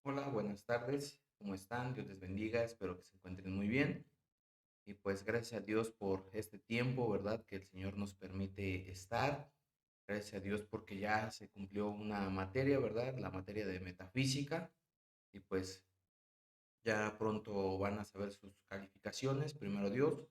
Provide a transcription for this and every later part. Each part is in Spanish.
Hola, buenas tardes. ¿Cómo están? Dios les bendiga. Espero que se encuentren muy bien. Y pues gracias a Dios por este tiempo, ¿verdad? Que el Señor nos permite estar. Gracias a Dios porque ya se cumplió una materia, ¿verdad? La materia de metafísica. Y pues ya pronto van a saber sus calificaciones, primero Dios.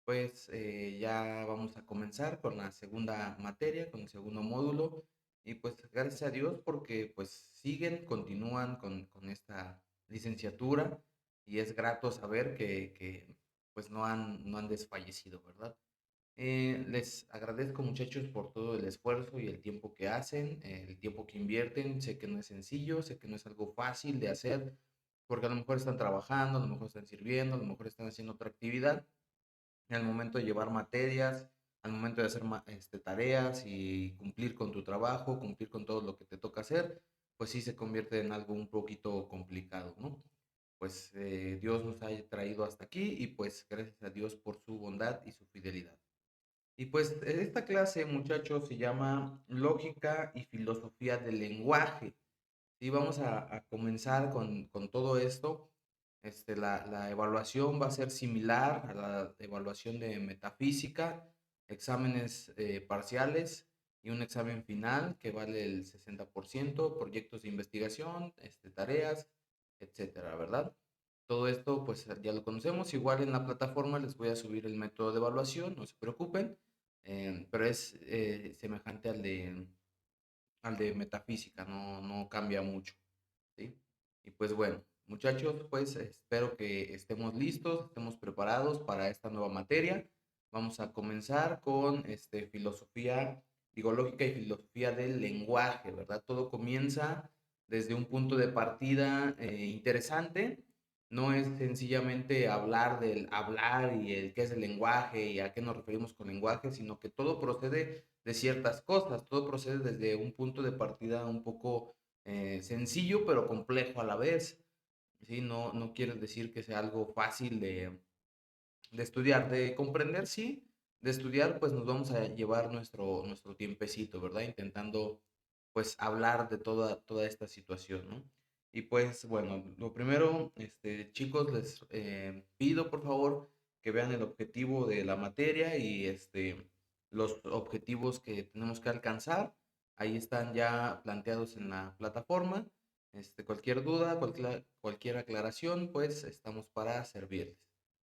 Pues ya vamos a comenzar con la segunda materia, con el segundo módulo. Y pues gracias a Dios porque pues siguen, continúan con esta licenciatura y es grato saber que pues no han desfallecido, ¿verdad? Les agradezco muchachos por todo el esfuerzo y el tiempo que hacen, el tiempo que invierten. Sé que no es sencillo, sé que no es algo fácil de hacer porque a lo mejor están trabajando, a lo mejor están sirviendo, a lo mejor están haciendo otra actividad al momento de llevar materias, al momento de hacer tareas y cumplir con tu trabajo, cumplir con todo lo que te toca hacer, pues sí se convierte en algo un poquito complicado, ¿no? Pues Dios nos ha traído hasta aquí y pues gracias a Dios por su bondad y su fidelidad. Y pues esta clase, muchachos, se llama Lógica y Filosofía del Lenguaje. Y vamos a comenzar con todo esto. La evaluación va a ser similar a la evaluación de metafísica, exámenes parciales y un examen final que vale el 60%, proyectos de investigación, tareas, etcétera, ¿verdad? Todo esto pues ya lo conocemos. Igual en la plataforma les voy a subir el método de evaluación, no se preocupen, pero es semejante al de metafísica, no cambia mucho, ¿sí? Y pues bueno, muchachos, pues espero que estemos listos, estemos preparados para esta nueva materia. Vamos a comenzar con filosofía, digo, lógica y filosofía del lenguaje, ¿verdad? Todo comienza desde un punto de partida interesante. No es sencillamente hablar del hablar y el qué es el lenguaje y a qué nos referimos con lenguaje, sino que todo procede de ciertas cosas, todo procede desde un punto de partida un poco sencillo pero complejo a la vez. ¿Sí? No quiere decir que sea algo fácil de estudiar, de comprender, sí, de estudiar, pues nos vamos a llevar nuestro tiempecito, ¿verdad? Intentando, pues, hablar de toda esta situación, ¿no? Y pues, bueno, lo primero, chicos, les pido, por favor, que vean el objetivo de la materia y los objetivos que tenemos que alcanzar. Ahí están ya planteados en la plataforma. Cualquier duda, cualquier aclaración, pues estamos para servirles,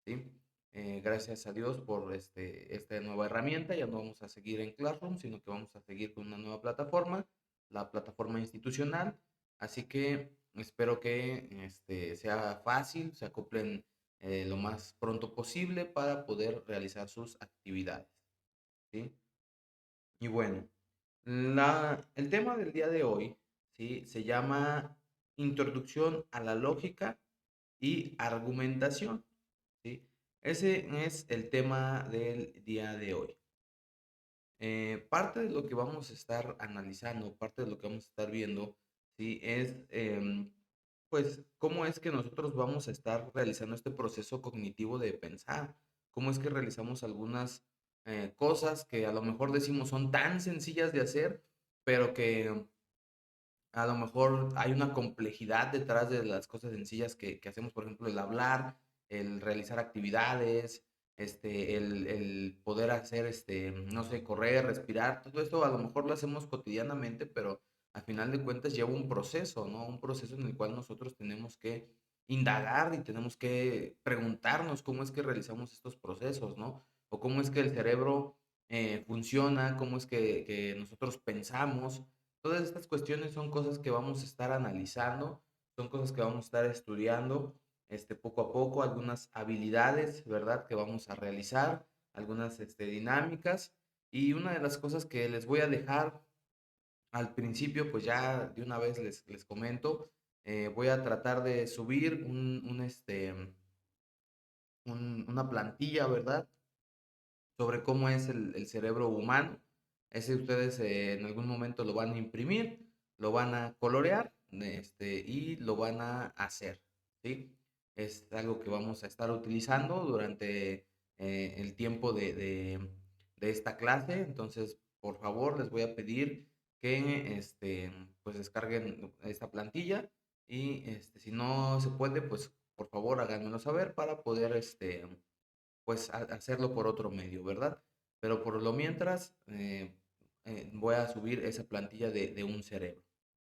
¿sí? Gracias a Dios por esta nueva herramienta. Ya no vamos a seguir en Classroom, sino que vamos a seguir con una nueva plataforma, la plataforma institucional. Así que espero que sea fácil, se acoplen lo más pronto posible para poder realizar sus actividades, ¿sí? Y bueno, el tema del día de hoy, ¿sí? Se llama Introducción a la lógica y argumentación, ¿sí? Ese es el tema del día de hoy. Parte de lo que vamos a estar analizando, parte de lo que vamos a estar viendo, ¿sí? Es, pues, cómo es que nosotros vamos a estar realizando este proceso cognitivo de pensar, cómo es que realizamos algunas cosas que a lo mejor decimos son tan sencillas de hacer, pero que a lo mejor hay una complejidad detrás de las cosas sencillas que hacemos, por ejemplo, el hablar, el realizar actividades, el poder hacer, no sé, correr, respirar, todo esto a lo mejor lo hacemos cotidianamente, pero al final de cuentas lleva un proceso, ¿no? Un proceso en el cual nosotros tenemos que indagar y tenemos que preguntarnos cómo es que realizamos estos procesos, ¿no? O cómo es que el cerebro funciona, cómo es que nosotros pensamos. Todas estas cuestiones son cosas que vamos a estar analizando, son cosas que vamos a estar estudiando poco a poco, algunas habilidades, ¿verdad? Que vamos a realizar, algunas dinámicas. Y una de las cosas que les voy a dejar al principio, pues ya de una vez les comento, voy a tratar de subir una plantilla, ¿verdad? Sobre cómo es el cerebro humano. Ese ustedes en algún momento lo van a imprimir, lo van a colorear y lo van a hacer, ¿sí? Es algo que vamos a estar utilizando durante el tiempo de esta clase. Entonces, por favor, les voy a pedir que pues descarguen esta plantilla Y si no se puede, pues por favor háganmelo saber para poder pues hacerlo por otro medio, ¿verdad? Pero por lo mientras voy a subir esa plantilla de un cerebro.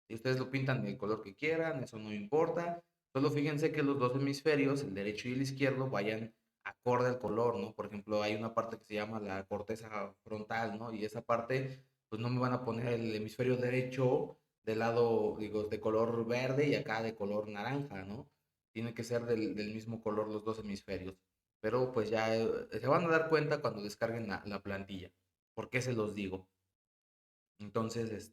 Si ustedes lo pintan del color que quieran, eso no importa. Solo fíjense que los dos hemisferios, el derecho y el izquierdo, vayan acorde al color, ¿no? Por ejemplo, hay una parte que se llama la corteza frontal, ¿no? Y esa parte, pues no me van a poner el hemisferio derecho del lado, digo, de color verde y acá de color naranja, ¿no? Tiene que ser del mismo color los dos hemisferios. Pero pues ya se van a dar cuenta cuando descarguen la plantilla. ¿Por qué se los digo? Entonces,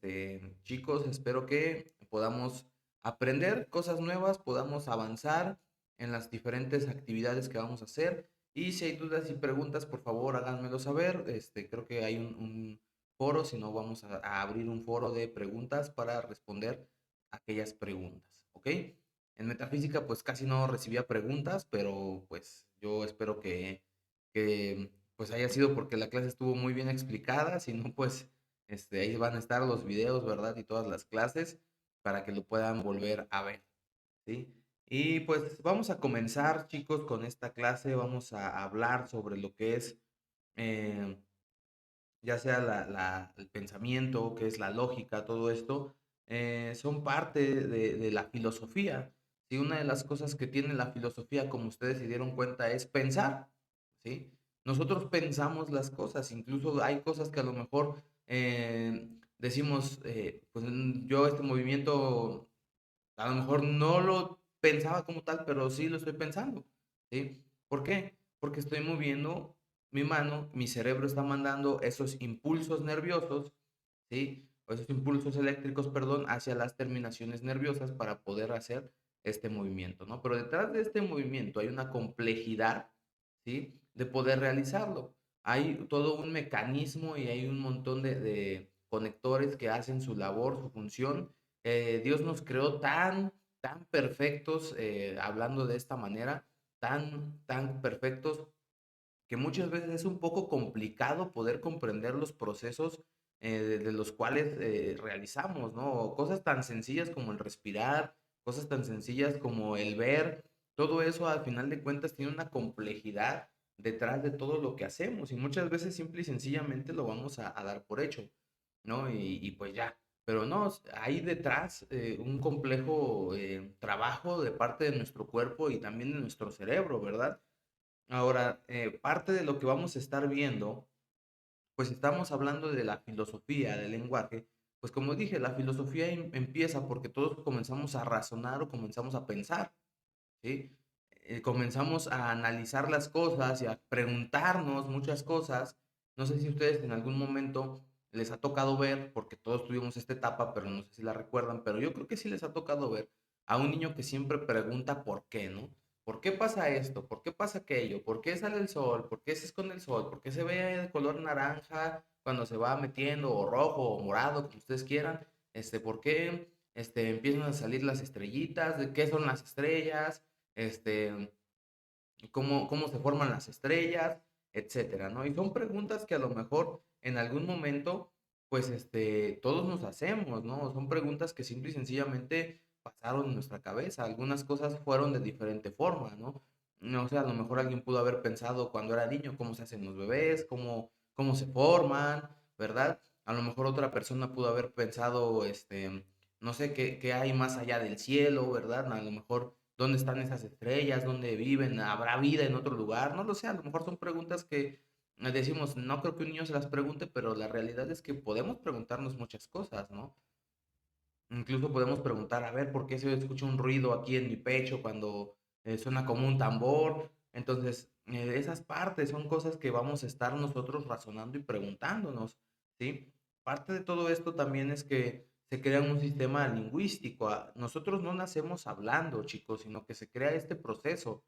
chicos, espero que podamos aprender cosas nuevas, podamos avanzar en las diferentes actividades que vamos a hacer. Y si hay dudas y preguntas, por favor, háganmelo saber. Creo que hay un foro, si no, vamos a abrir un foro de preguntas para responder aquellas preguntas, ¿ok? En metafísica, pues casi no recibía preguntas, pero pues yo espero que pues haya sido porque la clase estuvo muy bien explicada, si no, pues ahí van a estar los videos, ¿verdad? Y todas las clases para que lo puedan volver a ver, ¿sí? Y pues vamos a comenzar, chicos, con esta clase. Vamos a hablar sobre lo que es, eh, ya sea el pensamiento, que es la lógica, todo esto, son parte de la filosofía. ¿Sí? Una de las cosas que tiene la filosofía, como ustedes se dieron cuenta, es pensar, ¿sí? Nosotros pensamos las cosas, incluso hay cosas que a lo mejor decimos, pues yo este movimiento a lo mejor no lo pensaba como tal, pero sí lo estoy pensando, ¿sí? ¿Por qué? Porque estoy moviendo mi mano, mi cerebro está mandando esos impulsos nerviosos, ¿sí? O esos impulsos eléctricos, perdón, hacia las terminaciones nerviosas para poder hacer este movimiento, ¿no? Pero detrás de este movimiento hay una complejidad, ¿sí? De poder realizarlo. Hay todo un mecanismo y hay un montón de conectores que hacen su labor, su función. Dios nos creó tan perfectos, hablando de esta manera, tan perfectos, que muchas veces es un poco complicado poder comprender los procesos de los cuales realizamos, ¿no? Cosas tan sencillas como el respirar, cosas tan sencillas como el ver, todo eso al final de cuentas tiene una complejidad detrás de todo lo que hacemos y muchas veces simple y sencillamente lo vamos a dar por hecho, ¿no? Y pues ya, pero no, hay detrás un complejo trabajo de parte de nuestro cuerpo y también de nuestro cerebro, ¿verdad? Ahora, parte de lo que vamos a estar viendo, pues estamos hablando de la filosofía del lenguaje. Pues como dije, la filosofía empieza porque todos comenzamos a razonar o comenzamos a pensar, ¿sí? Comenzamos a analizar las cosas y a preguntarnos muchas cosas. No sé si ustedes en algún momento les ha tocado ver, porque todos tuvimos esta etapa, pero no sé si la recuerdan, pero yo creo que sí les ha tocado ver a un niño que siempre pregunta por qué, ¿no? ¿Por qué pasa esto? ¿Por qué pasa aquello? ¿Por qué sale el sol? ¿Por qué se esconde el sol? ¿Por qué se ve de color naranja cuando se va metiendo, o rojo, o morado, como ustedes quieran? ¿Por qué empiezan a salir las estrellitas? ¿De qué son las estrellas? este, cómo se forman las estrellas, etcétera, ¿no? Y son preguntas que a lo mejor en algún momento, pues, todos nos hacemos, ¿no? Son preguntas que simple y sencillamente pasaron en nuestra cabeza. Algunas cosas fueron de diferente forma, ¿no? No sé, a lo mejor alguien pudo haber pensado cuando era niño cómo se hacen los bebés, cómo se forman, ¿verdad? A lo mejor otra persona pudo haber pensado, no sé, qué hay más allá del cielo, ¿verdad? A lo mejor dónde están esas estrellas, dónde viven, habrá vida en otro lugar, no lo sé, a lo mejor son preguntas que decimos, no creo que un niño se las pregunte, pero la realidad es que podemos preguntarnos muchas cosas, ¿no? Incluso podemos preguntar, a ver, ¿por qué se escucha un ruido aquí en mi pecho cuando suena como un tambor? Entonces, esas partes son cosas que vamos a estar nosotros razonando y preguntándonos, ¿sí? Parte de todo esto también es que se crea un sistema lingüístico. Nosotros no nacemos hablando, chicos, sino que se crea este proceso.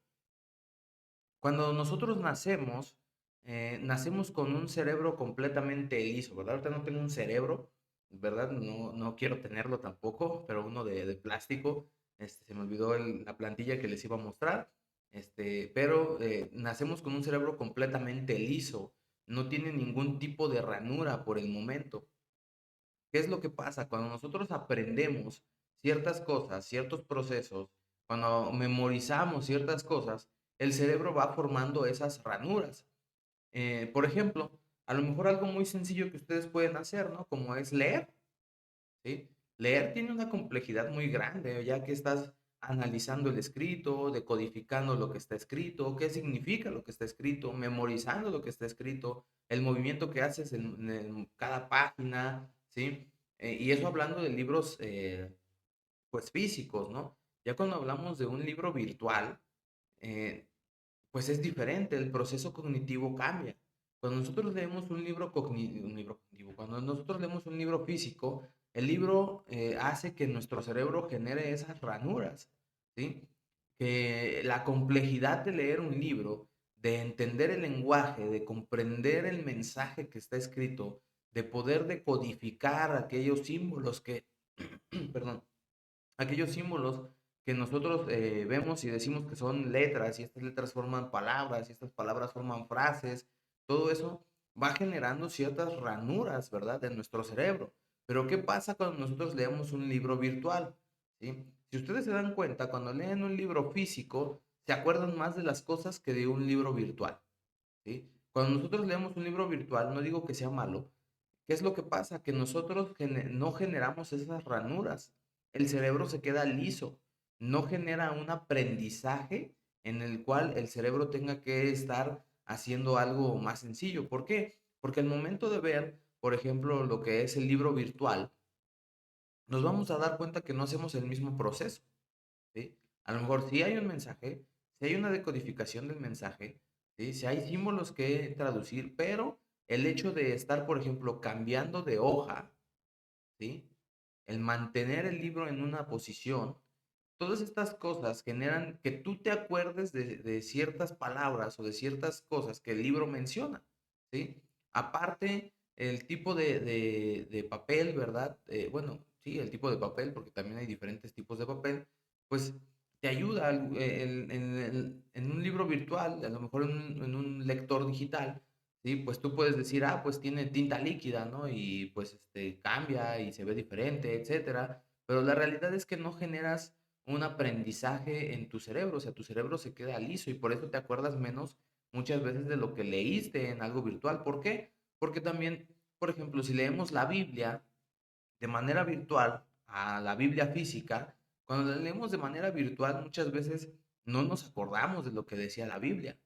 Cuando nosotros nacemos, nacemos con un cerebro completamente liso, ¿verdad? Ahorita no tengo un cerebro, ¿verdad? No quiero tenerlo tampoco, pero uno de plástico. Se me olvidó la plantilla que les iba a mostrar. Pero nacemos con un cerebro completamente liso. No tiene ningún tipo de ranura por el momento. ¿Qué es lo que pasa? Cuando nosotros aprendemos, ciertas cosas, ciertos procesos, cuando memorizamos ciertas cosas, el cerebro va formando esas ranuras. Por ejemplo, a lo mejor algo muy sencillo que ustedes pueden hacer, ¿no? Como es leer, ¿sí? Leer tiene una complejidad muy grande, ya que estás analizando el escrito, decodificando lo que está escrito, qué significa lo que está escrito, memorizando lo que está escrito, el movimiento que haces en cada página, ¿sí? Y eso hablando de libros, pues físicos, ¿no? Ya cuando hablamos de un libro virtual, eh, pues es diferente, el proceso cognitivo cambia. Cuando nosotros leemos un libro cognitivo, cuando nosotros leemos un libro físico, el libro hace que nuestro cerebro genere esas ranuras, ¿sí? Que la complejidad de leer un libro, de entender el lenguaje, de comprender el mensaje que está escrito, de poder decodificar aquellos símbolos que, perdón, aquellos símbolos que nosotros vemos y decimos que son letras, y estas letras forman palabras, y estas palabras forman frases, todo eso va generando ciertas ranuras, ¿verdad?, en nuestro cerebro. Pero ¿qué pasa cuando nosotros leemos un libro virtual? ¿Sí? Si ustedes se dan cuenta, cuando leen un libro físico, se acuerdan más de las cosas que de un libro virtual. ¿Sí? Cuando nosotros leemos un libro virtual, no digo que sea malo, ¿qué es lo que pasa? Que nosotros no generamos esas ranuras. El cerebro se queda liso, no genera un aprendizaje en el cual el cerebro tenga que estar haciendo algo más sencillo. ¿Por qué? Porque al momento de ver, por ejemplo, lo que es el libro virtual, nos vamos a dar cuenta que no hacemos el mismo proceso. ¿Sí? A lo mejor sí hay un mensaje, sí hay una decodificación del mensaje, ¿sí? Sí hay símbolos que traducir, pero el hecho de estar, por ejemplo, cambiando de hoja, ¿sí? El mantener el libro en una posición, todas estas cosas generan que tú te acuerdes de ciertas palabras o de ciertas cosas que el libro menciona, ¿sí? Aparte, el tipo de papel, ¿verdad? Bueno, sí, el tipo de papel, porque también hay diferentes tipos de papel, pues te ayuda en un libro virtual, a lo mejor en un lector digital, ¿sí? Pues tú puedes decir, ah, pues tiene tinta líquida, ¿no? Y pues cambia y se ve diferente, etcétera. Pero la realidad es que no generas un aprendizaje en tu cerebro, o sea, tu cerebro se queda liso y por eso te acuerdas menos muchas veces de lo que leíste en algo virtual. ¿Por qué? Porque también, por ejemplo, si leemos la Biblia de manera virtual a la Biblia física, cuando la leemos de manera virtual muchas veces no nos acordamos de lo que decía la Biblia.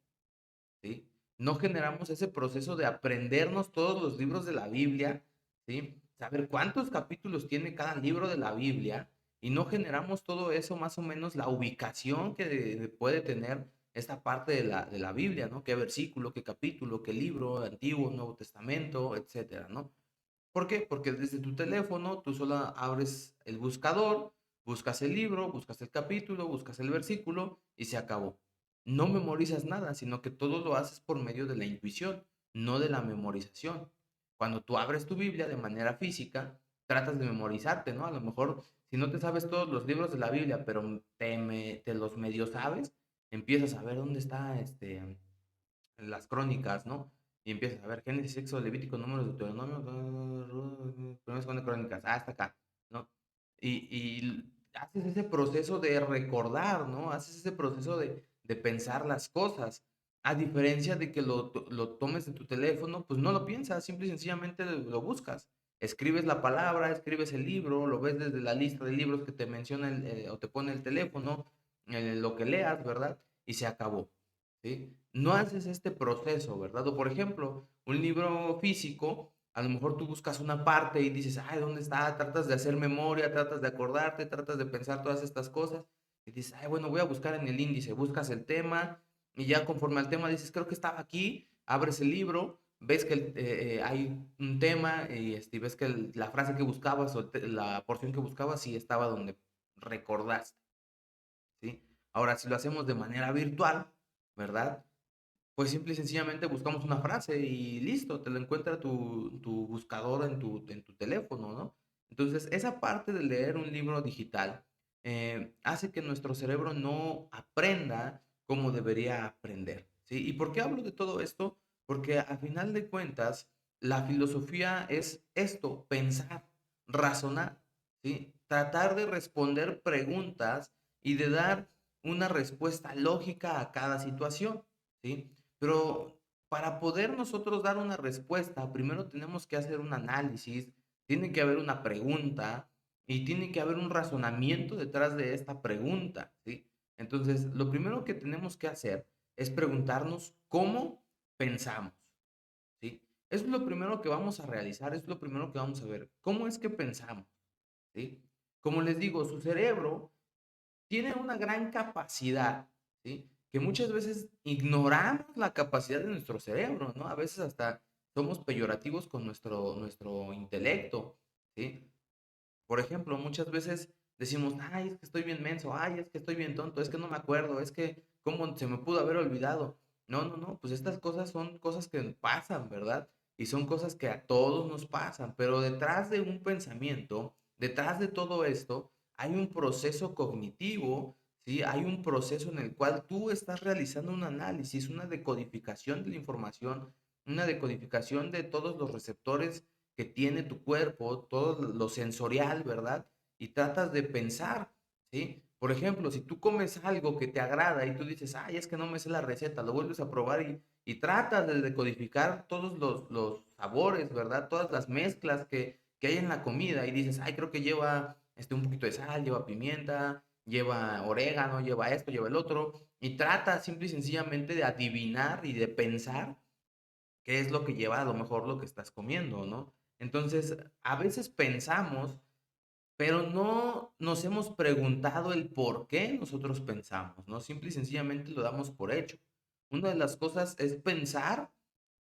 ¿Sí? No generamos ese proceso de aprendernos todos los libros de la Biblia, ¿sí? Saber cuántos capítulos tiene cada libro de la Biblia y no generamos todo eso, más o menos la ubicación que puede tener esta parte de la Biblia, ¿no? Qué versículo, qué capítulo, qué libro, Antiguo, Nuevo Testamento, etcétera, ¿no? ¿Por qué? Porque desde tu teléfono tú solo abres el buscador, buscas el libro, buscas el capítulo, buscas el versículo y se acabó. No memorizas nada, sino que todo lo haces por medio de la intuición, no de la memorización. Cuando tú abres tu Biblia de manera física, tratas de memorizarte, ¿no? A lo mejor, si no te sabes todos los libros de la Biblia, pero te los medio sabes, empiezas a ver dónde está las crónicas, ¿no? Y empiezas a ver Génesis, Éxodo, Levítico, Números, Deuteronomio, primero, segundo Crónicas, hasta acá, ¿no? Y haces ese proceso de recordar, ¿no? Haces ese proceso de pensar las cosas. A diferencia de que lo tomes en tu teléfono, pues no lo piensas, simple y sencillamente lo buscas. Escribes la palabra, escribes el libro, lo ves desde la lista de libros que te menciona o te pone el teléfono, lo que leas, ¿verdad? Y se acabó. ¿Sí? No haces este proceso, ¿verdad? O por ejemplo, un libro físico, a lo mejor tú buscas una parte y dices, ay, ¿dónde está? Tratas de hacer memoria, tratas de acordarte, tratas de pensar todas estas cosas y dices, ay, bueno, voy a buscar en el índice, buscas el tema y ya conforme al tema dices, creo que estaba aquí, abres el libro, ves que hay un tema y ves que la frase que buscabas o la porción que buscabas sí estaba donde recordaste, ¿sí? Ahora, si lo hacemos de manera virtual, ¿verdad? Pues simple y sencillamente buscamos una frase y listo, te lo encuentra tu buscador en tu teléfono, ¿no? Entonces, esa parte de leer un libro digital hace que nuestro cerebro no aprenda como debería aprender, ¿sí? ¿Y por qué hablo de todo esto? Porque a final de cuentas, la filosofía es esto, pensar, razonar, ¿sí? tratar de responder preguntas y de dar una respuesta lógica a cada situación, ¿sí? Pero para poder nosotros dar una respuesta, primero tenemos que hacer un análisis, tiene que haber una pregunta y tiene que haber un razonamiento detrás de esta pregunta, ¿sí? Entonces, lo primero que tenemos que hacer es preguntarnos cómo pensamos, ¿sí? Eso es lo primero que vamos a realizar, es lo primero que vamos a ver. ¿Cómo es que pensamos? ¿Sí? Como les digo, su cerebro tiene una gran capacidad, ¿sí? Que muchas veces ignoramos la capacidad de nuestro cerebro, ¿no? A veces hasta somos peyorativos con nuestro intelecto, ¿sí? Por ejemplo, muchas veces decimos, ay, es que estoy bien menso, ay, es que estoy bien tonto, es que no me acuerdo, es que cómo se me pudo haber olvidado. No, no, no, pues estas cosas son cosas que pasan, ¿verdad? Y son cosas que a todos nos pasan, pero detrás de un pensamiento, detrás de todo esto, hay un proceso cognitivo, ¿sí? Hay un proceso en el cual tú estás realizando un análisis, una decodificación de la información, una decodificación de todos los receptores que tiene tu cuerpo, todo lo sensorial, ¿verdad? Y tratas de pensar, ¿sí? Por ejemplo, si tú comes algo que te agrada y tú dices, ay, es que no me sé la receta, lo vuelves a probar y tratas de decodificar todos los sabores, ¿verdad? Todas las mezclas que hay en la comida y dices, ay, creo que lleva un poquito de sal, lleva pimienta, lleva orégano, lleva esto, lleva el otro, y trata simple y sencillamente de adivinar y de pensar qué es lo que lleva a lo mejor lo que estás comiendo, ¿no? Entonces, a veces pensamos, pero no nos hemos preguntado el por qué nosotros pensamos, ¿no? Simple y sencillamente lo damos por hecho. Una de las cosas es pensar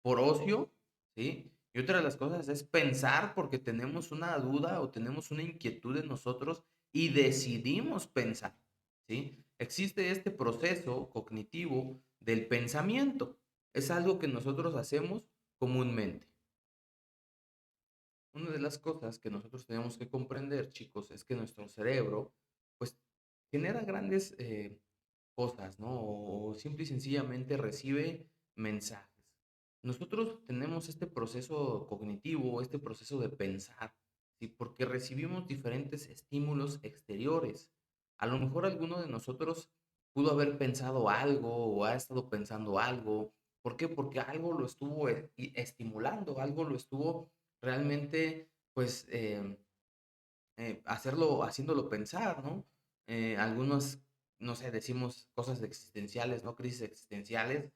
por ocio, ¿sí? Y otra de las cosas es pensar porque tenemos una duda o tenemos una inquietud en nosotros y decidimos pensar, ¿sí? Existe este proceso cognitivo del pensamiento. Es algo que nosotros hacemos comúnmente. Una de las cosas que nosotros tenemos que comprender, chicos, es que nuestro cerebro, pues, genera grandes cosas, ¿no? O simple y sencillamente recibe mensajes. Nosotros tenemos este proceso cognitivo, este proceso de pensar, ¿sí? Porque recibimos diferentes estímulos exteriores. A lo mejor alguno de nosotros pudo haber pensado algo o ha estado pensando algo. ¿Por qué? Porque algo lo estuvo estimulando, algo lo estuvo realmente, pues, haciéndolo pensar, ¿no? Algunos, no sé, decimos cosas existenciales, ¿no? Crisis existenciales,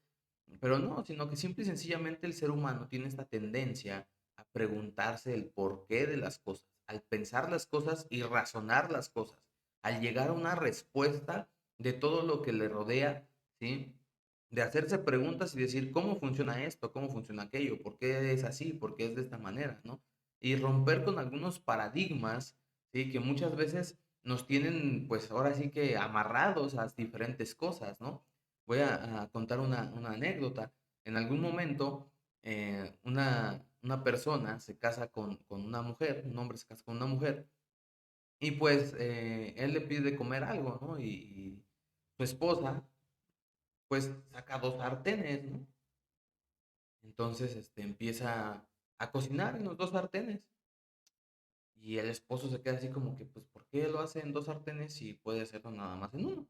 pero no, sino que simple y sencillamente el ser humano tiene esta tendencia a preguntarse el porqué de las cosas, al pensar las cosas y razonar las cosas, al llegar a una respuesta de todo lo que le rodea, ¿sí? De hacerse preguntas y decir, ¿cómo funciona esto? ¿Cómo funciona aquello? ¿Por qué es así? ¿Por qué es de esta manera? ¿No? Y romper con algunos paradigmas, ¿sí? Que muchas veces nos tienen, pues ahora sí que amarrados a diferentes cosas, ¿no? Voy a contar una anécdota. En algún momento, una persona se casa con una mujer, un hombre se casa con una mujer, y pues él le pide de comer algo, ¿no? Y su esposa, pues saca dos sartenes, ¿no? Entonces, empieza a cocinar en los dos sartenes. Y el esposo se queda así como que, pues, ¿por qué lo hace en dos sartenes si puede hacerlo nada más en uno?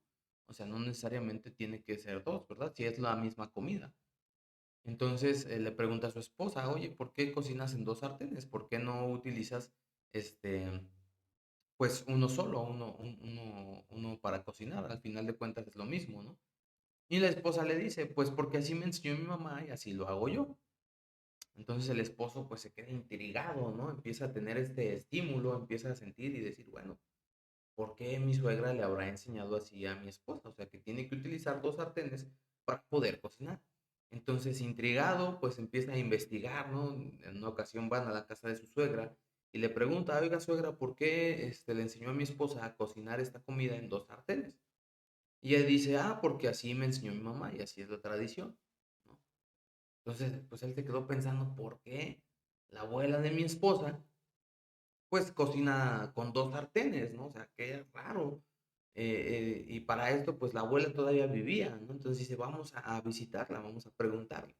O sea, no necesariamente tiene que ser dos, ¿verdad? Si es la misma comida. Entonces le pregunta a su esposa, oye, ¿por qué cocinas en dos sartenes? ¿Por qué no utilizas, este, pues, uno solo, uno para cocinar? Al final de cuentas es lo mismo, ¿no? Y la esposa le dice, pues, porque así me enseñó mi mamá y así lo hago yo. Entonces el esposo pues se queda intrigado, ¿no? Empieza a tener este estímulo, empieza a sentir y decir, bueno, ¿por qué mi suegra le habrá enseñado así a mi esposa? O sea, que tiene que utilizar dos sartenes para poder cocinar. Entonces, intrigado, pues empieza a investigar, ¿no? En una ocasión van a la casa de su suegra y le pregunta, oiga, suegra, ¿por qué le enseñó a mi esposa a cocinar esta comida en dos sartenes? Y ella dice, ah, porque así me enseñó mi mamá y así es la tradición, ¿no? Entonces, pues él se quedó pensando, ¿por qué la abuela de mi esposa, pues cocina con dos sartenes, ¿no? O sea, qué raro. Y para esto, pues la abuela todavía vivía, ¿no? Entonces dice, vamos a visitarla, vamos a preguntarle.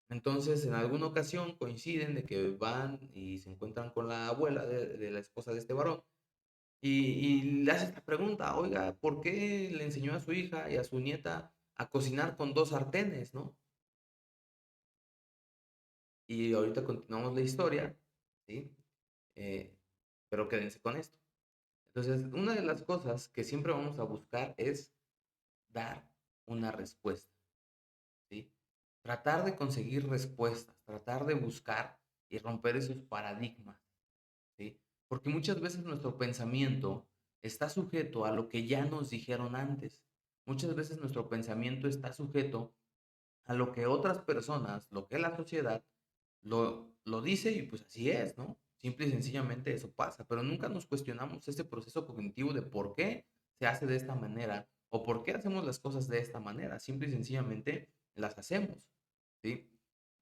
Entonces, en alguna ocasión coinciden de que van y se encuentran con la abuela de la esposa de este varón y le hace esta pregunta, oiga, ¿por qué le enseñó a su hija y a su nieta a cocinar con 2 sartenes, no? Y ahorita continuamos la historia, ¿sí? Eh, pero quédense con esto. Entonces, una de las cosas que siempre vamos a buscar es dar una respuesta, ¿sí? Tratar de conseguir respuestas, tratar de buscar y romper esos paradigmas, ¿sí? Porque muchas veces nuestro pensamiento está sujeto a lo que ya nos dijeron antes. Muchas veces nuestro pensamiento está sujeto a lo que otras personas, lo que la sociedad lo dice y pues así es, ¿no? Simple y sencillamente eso pasa, pero nunca nos cuestionamos este proceso cognitivo de por qué se hace de esta manera o por qué hacemos las cosas de esta manera. Simple y sencillamente las hacemos, ¿sí?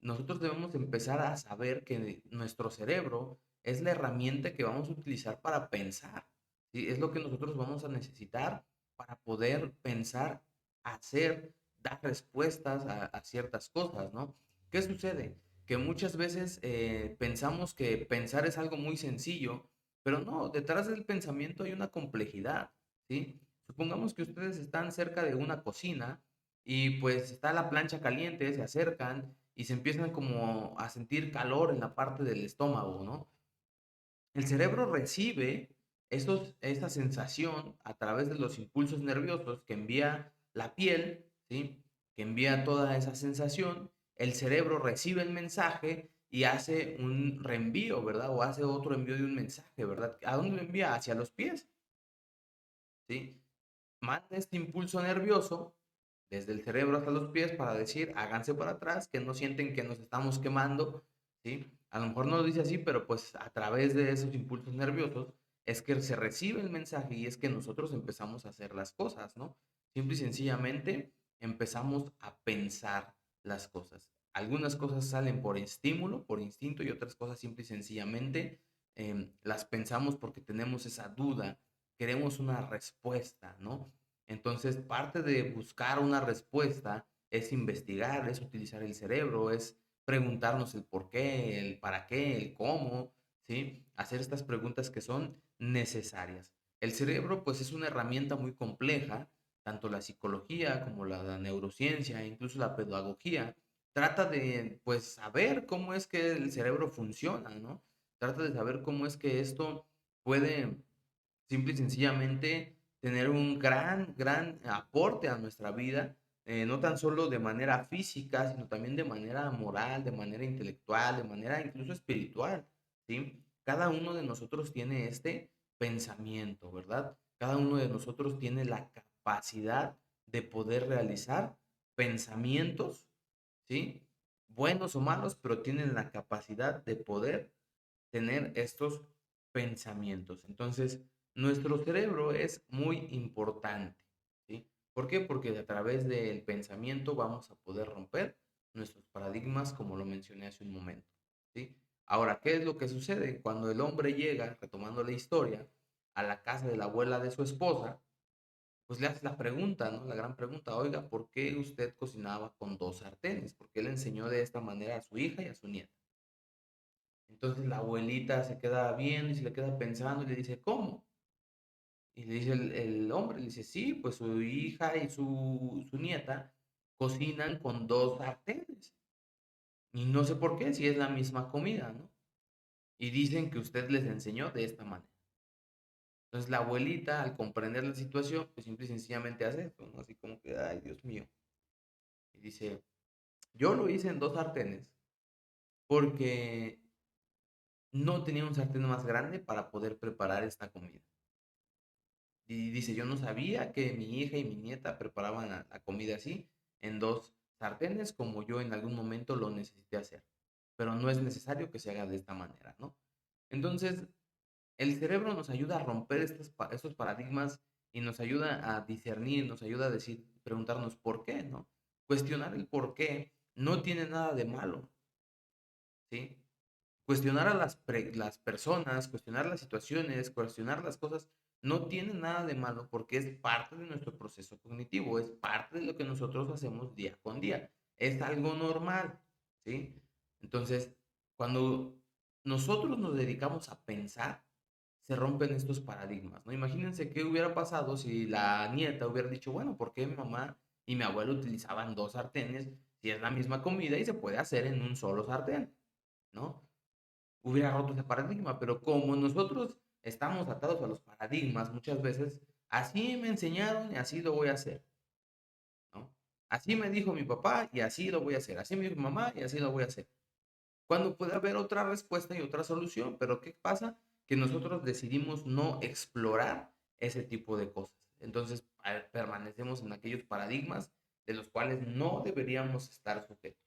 Nosotros debemos empezar a saber que nuestro cerebro es la herramienta que vamos a utilizar para pensar, ¿sí? Es lo que nosotros vamos a necesitar para poder pensar, hacer, dar respuestas a ciertas cosas, ¿no? ¿Qué sucede? Que muchas veces pensamos que pensar es algo muy sencillo, pero no, detrás del pensamiento hay una complejidad, ¿sí? Supongamos que ustedes están cerca de una cocina y pues está la plancha caliente, se acercan y se empiezan como a sentir calor en la parte del estómago, ¿no? El cerebro recibe esta sensación a través de los impulsos nerviosos que envía la piel, ¿sí? Que envía toda esa sensación. El cerebro recibe el mensaje y hace un reenvío, ¿verdad? O hace otro envío de un mensaje, ¿verdad? ¿A dónde lo envía? Hacia los pies, ¿sí? Manda este impulso nervioso desde el cerebro hasta los pies para decir, háganse para atrás, que no sienten que nos estamos quemando, ¿sí? A lo mejor no lo dice así, pero pues a través de esos impulsos nerviosos es que se recibe el mensaje y es que nosotros empezamos a hacer las cosas, ¿no? Simple y sencillamente empezamos a pensar las cosas. Algunas cosas salen por estímulo, por instinto, y otras cosas simple y sencillamente las pensamos porque tenemos esa duda, queremos una respuesta, ¿no? Entonces, parte de buscar una respuesta es investigar, es utilizar el cerebro, es preguntarnos el por qué, el para qué, el cómo, ¿sí? Hacer estas preguntas que son necesarias. El cerebro, pues, es una herramienta muy compleja, tanto la psicología como la neurociencia, incluso la pedagogía, trata de, pues, saber cómo es que el cerebro funciona, ¿no? Trata de saber cómo es que esto puede simple y sencillamente tener un gran aporte a nuestra vida, no tan solo de manera física, sino también de manera moral, de manera intelectual, de manera incluso espiritual, ¿sí? Cada uno de nosotros tiene este pensamiento, ¿verdad? Cada uno de nosotros tiene la capacidad de poder realizar pensamientos, ¿sí? Buenos o malos, pero tienen la capacidad de poder tener estos pensamientos. Entonces, nuestro cerebro es muy importante, ¿sí? ¿Por qué? Porque a través del pensamiento vamos a poder romper nuestros paradigmas, como lo mencioné hace un momento, ¿sí? Ahora, ¿qué es lo que sucede? Cuando el hombre llega, retomando la historia, a la casa de la abuela de su esposa, pues le hace la pregunta, ¿no? La gran pregunta, oiga, ¿por qué usted cocinaba con 2 sartenes? ¿Por qué le enseñó de esta manera a su hija y a su nieta? Entonces la abuelita se queda viendo y se le queda pensando y le dice, ¿cómo? Y le dice el hombre, le dice, sí, pues su hija y su nieta cocinan con 2 sartenes. Y no sé por qué, si es la misma comida, ¿no? Y dicen que usted les enseñó de esta manera. Entonces la abuelita, al comprender la situación, pues simple y sencillamente hace esto, ¿no? Así como que, ay, Dios mío. Y dice, yo lo hice en 2 sartenes porque no tenía un sartén más grande para poder preparar esta comida. Y dice, yo no sabía que mi hija y mi nieta preparaban la comida así, en 2 sartenes, como yo en algún momento lo necesité hacer. Pero no es necesario que se haga de esta manera, ¿no? Entonces, el cerebro nos ayuda a romper estos paradigmas y nos ayuda a discernir, nos ayuda a decir, preguntarnos por qué, ¿no? Cuestionar el por qué no tiene nada de malo, ¿sí? Cuestionar a las personas, cuestionar las situaciones, cuestionar las cosas, no tiene nada de malo porque es parte de nuestro proceso cognitivo, es parte de lo que nosotros hacemos día con día, es algo normal, ¿sí? Entonces, cuando nosotros nos dedicamos a pensar, se rompen estos paradigmas, ¿no? Imagínense qué hubiera pasado si la nieta hubiera dicho, bueno, ¿por qué mi mamá y mi abuelo utilizaban dos sartenes si es la misma comida y se puede hacer en un solo sartén, ¿no? Hubiera roto ese paradigma, pero como nosotros estamos atados a los paradigmas muchas veces, así me enseñaron y así lo voy a hacer, ¿no? Así me dijo mi papá y así lo voy a hacer, así me dijo mi mamá y así lo voy a hacer. Cuando puede haber otra respuesta y otra solución, pero ¿qué pasa? Que nosotros decidimos no explorar ese tipo de cosas. Entonces, permanecemos en aquellos paradigmas de los cuales no deberíamos estar sujetos,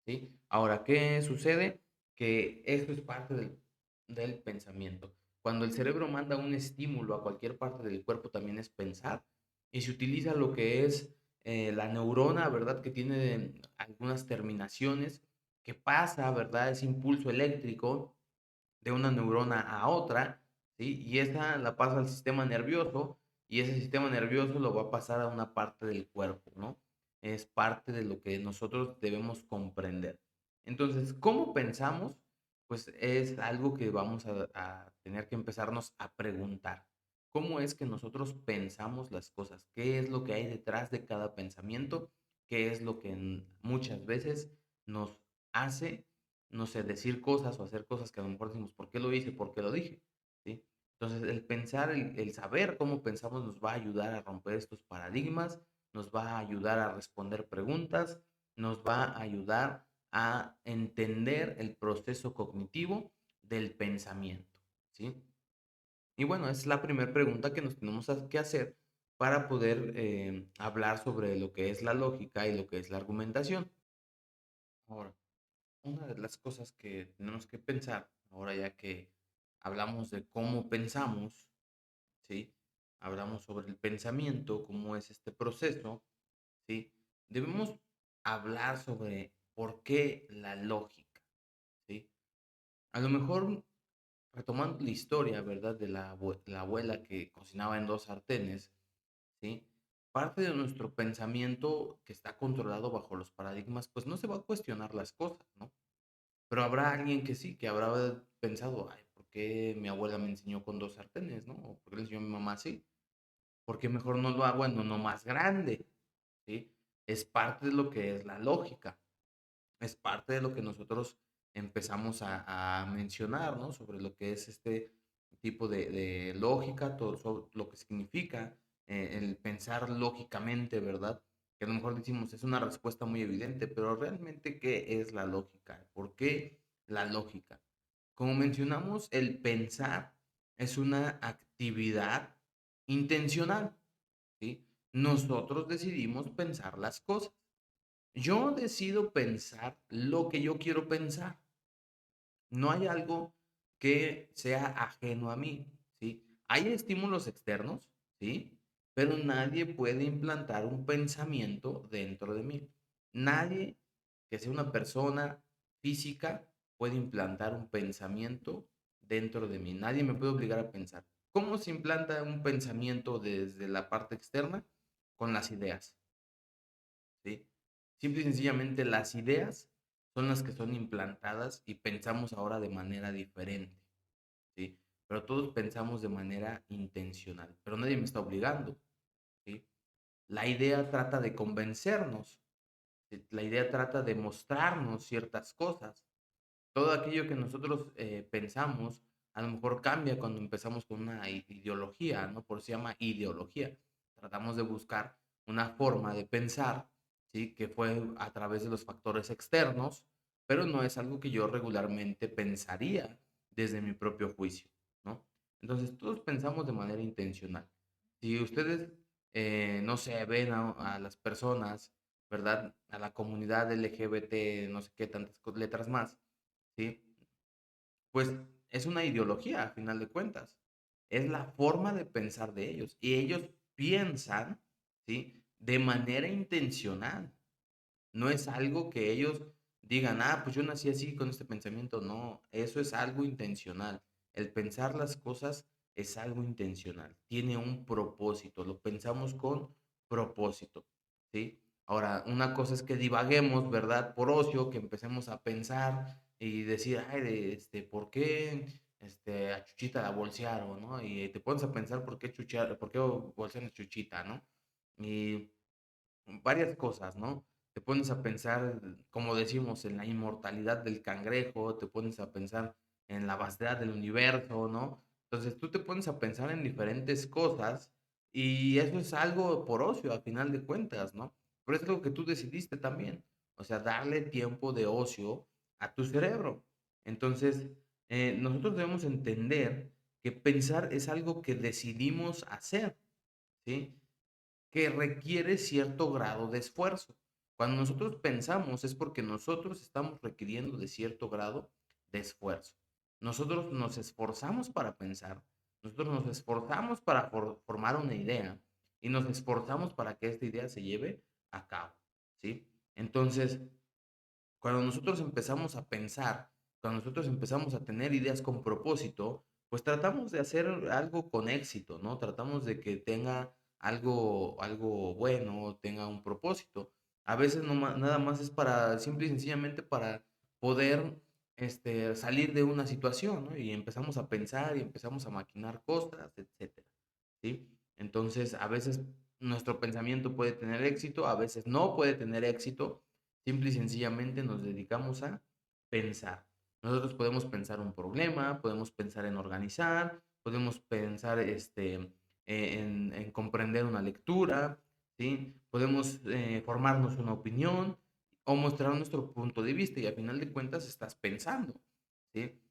¿sí? Ahora, ¿qué sucede? Que esto es parte del pensamiento. Cuando el cerebro manda un estímulo a cualquier parte del cuerpo, también es pensar, y se utiliza lo que es la neurona, ¿verdad? Que tiene algunas terminaciones, que pasa, ¿verdad? Ese impulso eléctrico de una neurona a otra, ¿sí? Y esa la pasa al sistema nervioso y ese sistema nervioso lo va a pasar a una parte del cuerpo, ¿no? Es parte de lo que nosotros debemos comprender. Entonces, ¿cómo pensamos? Pues es algo que vamos a tener que empezarnos a preguntar. ¿Cómo es que nosotros pensamos las cosas? ¿Qué es lo que hay detrás de cada pensamiento? ¿Qué es lo que muchas veces nos hace no sé, decir cosas o hacer cosas que a lo mejor decimos, ¿por qué lo hice? ¿Por qué lo dije? ¿Sí? Entonces, el pensar, el saber cómo pensamos nos va a ayudar a romper estos paradigmas, nos va a ayudar a responder preguntas, nos va a ayudar a entender el proceso cognitivo del pensamiento, ¿sí? Y bueno, es la primera pregunta que nos tenemos que hacer para poder hablar sobre lo que es la lógica y lo que es la argumentación. Ahora, una de las cosas que tenemos que pensar, ahora ya que hablamos de cómo pensamos, ¿sí? Hablamos sobre el pensamiento, cómo es este proceso, ¿sí? Debemos hablar sobre por qué la lógica, ¿sí? A lo mejor, retomando la historia, ¿verdad? De la abuela que cocinaba en dos sartenes, ¿sí? Parte de nuestro pensamiento que está controlado bajo los paradigmas, pues no se va a cuestionar las cosas, ¿no? Pero habrá alguien que sí, que habrá pensado, ay, ¿por qué mi abuela me enseñó con dos sartenes, no? ¿O por qué le enseñó a mi mamá así? ¿Por qué mejor no lo hago en uno más grande? ¿Sí? Es parte de lo que es la lógica, es parte de lo que nosotros empezamos a mencionar, ¿no? Sobre lo que es este tipo de lógica, todo lo que significa el pensar lógicamente, ¿verdad? Que a lo mejor decimos, es una respuesta muy evidente, pero realmente, ¿qué es la lógica? ¿Por qué la lógica? Como mencionamos, el pensar es una actividad intencional, ¿sí? Nosotros decidimos pensar las cosas. Yo decido pensar lo que yo quiero pensar. No hay algo que sea ajeno a mí, ¿sí? Hay estímulos externos, ¿sí? Pero nadie puede implantar un pensamiento dentro de mí. Nadie que sea una persona física puede implantar un pensamiento dentro de mí. Nadie me puede obligar a pensar. ¿Cómo se implanta un pensamiento desde la parte externa? Con las ideas. ¿Sí? Simple y sencillamente las ideas son las que son implantadas y pensamos ahora de manera diferente, ¿sí? Pero todos pensamos de manera intencional, pero nadie me está obligando, ¿sí? La idea trata de convencernos, ¿sí? La idea trata de mostrarnos ciertas cosas. Todo aquello que nosotros pensamos a lo mejor cambia cuando empezamos con una ideología, ¿no? Por eso se llama ideología. Tratamos de buscar una forma de pensar, ¿sí? Que fue a través de los factores externos, pero no es algo que yo regularmente pensaría desde mi propio juicio, ¿no? Entonces, todos pensamos de manera intencional. Si ustedes, no sé, ven a las personas, ¿verdad? A la comunidad LGBT, no sé qué, tantas letras más, ¿sí? Pues es una ideología, a final de cuentas. Es la forma de pensar de ellos. Y ellos piensan, ¿sí? De manera intencional. No es algo que ellos digan, ah, pues yo nací así con este pensamiento. No, eso es algo intencional. El pensar las cosas es algo intencional. Tiene un propósito. Lo pensamos con propósito, ¿sí? Ahora, una cosa es que divaguemos, ¿verdad? Por ocio, que empecemos a pensar y decir, ay, ¿por qué? a Chuchita la bolsearon, ¿no? Y te pones a pensar por qué bolsean a Chuchita, ¿no? Y varias cosas, ¿no? Te pones a pensar, como decimos, en la inmortalidad del cangrejo, te pones a pensar en la vastedad del universo, ¿no? Entonces tú te pones a pensar en diferentes cosas y eso es algo por ocio, al final de cuentas, ¿no? Pero es algo que tú decidiste también, o sea, darle tiempo de ocio a tu cerebro. Entonces, nosotros debemos entender que pensar es algo que decidimos hacer, ¿sí? Que requiere cierto grado de esfuerzo. Cuando nosotros pensamos es porque nosotros estamos requiriendo de cierto grado de esfuerzo. Nosotros nos esforzamos para pensar, nosotros nos esforzamos para formar una idea y nos esforzamos para que esta idea se lleve a cabo, ¿sí? Entonces, cuando nosotros empezamos a pensar, cuando nosotros empezamos a tener ideas con propósito, pues tratamos de hacer algo con éxito, ¿no? Tratamos de que tenga algo bueno, tenga un propósito. A veces no nada más es para, simple y sencillamente para poder salir de una situación, ¿no? Y empezamos a pensar y empezamos a maquinar cosas, etcétera, ¿sí? Entonces, a veces nuestro pensamiento puede tener éxito, a veces no puede tener éxito. Simple y sencillamente nos dedicamos a pensar. Nosotros podemos pensar un problema, podemos pensar en organizar, podemos pensar en comprender una lectura, ¿sí? Podemos formarnos una opinión o mostrar nuestro punto de vista y al final de cuentas estás pensando, ¿sí?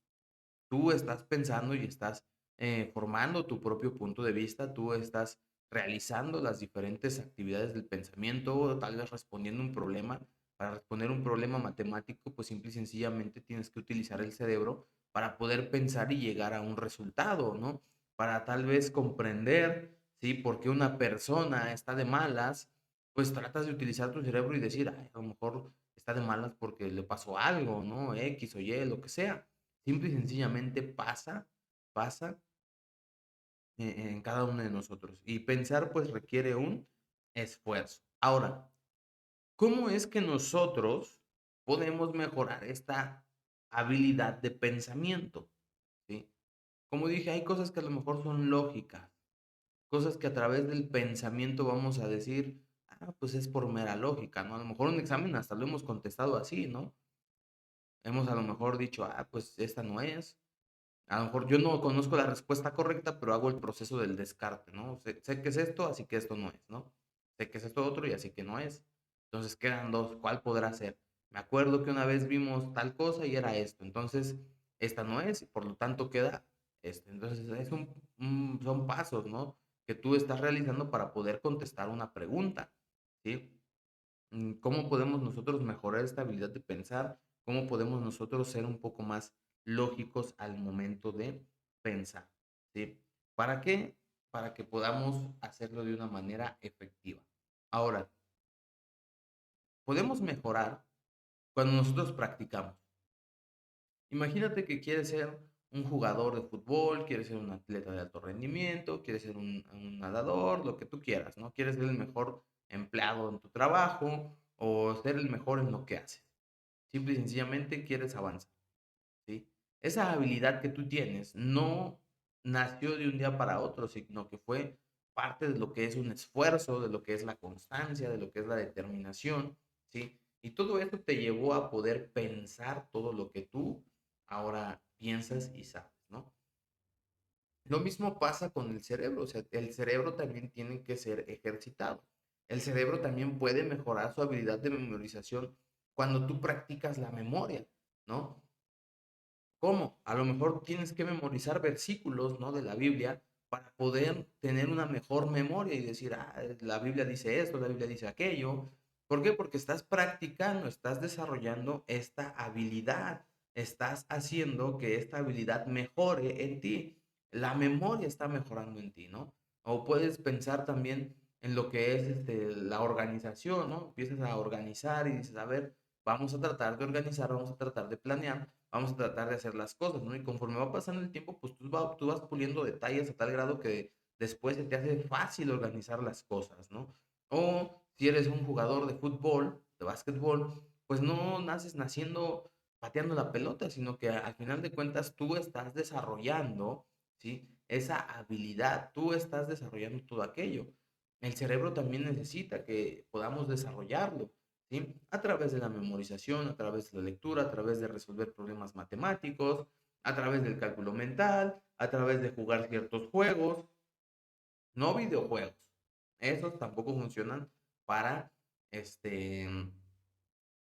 Tú estás pensando y estás formando tu propio punto de vista, tú estás realizando las diferentes actividades del pensamiento, tal vez respondiendo un problema. Para responder un problema matemático, pues simple y sencillamente tienes que utilizar el cerebro para poder pensar y llegar a un resultado, ¿no? Para tal vez comprender, ¿sí? Por qué una persona está de malas, pues tratas de utilizar tu cerebro y decir, "Ay, a lo mejor está de malas porque le pasó algo, ¿no? X o Y, lo que sea. Simple y sencillamente pasa en cada uno de nosotros. Y pensar pues requiere un esfuerzo. Ahora, ¿cómo es que nosotros podemos mejorar esta habilidad de pensamiento? ¿Sí? Como dije, hay cosas que a lo mejor son lógicas, cosas que a través del pensamiento vamos a decir, ah, pues es por mera lógica, ¿no? A lo mejor un examen hasta lo hemos contestado así, ¿no? Hemos a lo mejor dicho, ah, pues esta no es. A lo mejor yo no conozco la respuesta correcta, pero hago el proceso del descarte, ¿no? Sé que es esto, así que esto no es, ¿no? Sé que es esto otro y así que no es. Entonces quedan dos, ¿cuál podrá ser? Me acuerdo que una vez vimos tal cosa y era esto, entonces esta no es y por lo tanto queda este. Entonces son pasos, ¿no? Que tú estás realizando para poder contestar una pregunta, ¿sí? ¿Cómo podemos nosotros mejorar esta habilidad de pensar? ¿Cómo podemos nosotros ser un poco más lógicos al momento de pensar? ¿Sí? ¿Para qué? Para que podamos hacerlo de una manera efectiva. Ahora, podemos mejorar cuando nosotros practicamos. Imagínate que quieres ser un jugador de fútbol, quieres ser un atleta de alto rendimiento, quieres ser un nadador, lo que tú quieras, ¿no? Quieres ser el mejor empleado en tu trabajo o ser el mejor en lo que haces. Simple y sencillamente quieres avanzar, ¿sí? Esa habilidad que tú tienes no nació de un día para otro, sino que fue parte de lo que es un esfuerzo, de lo que es la constancia, de lo que es la determinación, ¿sí? Y todo esto te llevó a poder pensar todo lo que tú ahora piensas y sabes, ¿no? Lo mismo pasa con el cerebro, o sea, el cerebro también tiene que ser ejercitado. El cerebro también puede mejorar su habilidad de memorización cuando tú practicas la memoria, ¿no? ¿Cómo? A lo mejor tienes que memorizar versículos, ¿no? De la Biblia para poder tener una mejor memoria y decir, ah, la Biblia dice esto, la Biblia dice aquello. ¿Por qué? Porque estás practicando, estás desarrollando esta habilidad, estás haciendo que esta habilidad mejore en ti. La memoria está mejorando en ti, ¿no? O puedes pensar también en lo que es la organización, ¿no? Empiezas a organizar y dices, a ver, vamos a tratar de organizar, vamos a tratar de planear, vamos a tratar de hacer las cosas, ¿no? Y conforme va pasando el tiempo, pues tú vas puliendo detalles a tal grado que después se te hace fácil organizar las cosas, ¿no? O si eres un jugador de fútbol, de básquetbol, pues no naces naciendo pateando la pelota, sino que al final de cuentas tú estás desarrollando, ¿sí? Esa habilidad, tú estás desarrollando todo aquello. El cerebro también necesita que podamos desarrollarlo, ¿sí? A través de la memorización, a través de la lectura, a través de resolver problemas matemáticos, a través del cálculo mental, a través de jugar ciertos juegos, no videojuegos. Esos tampoco funcionan para este,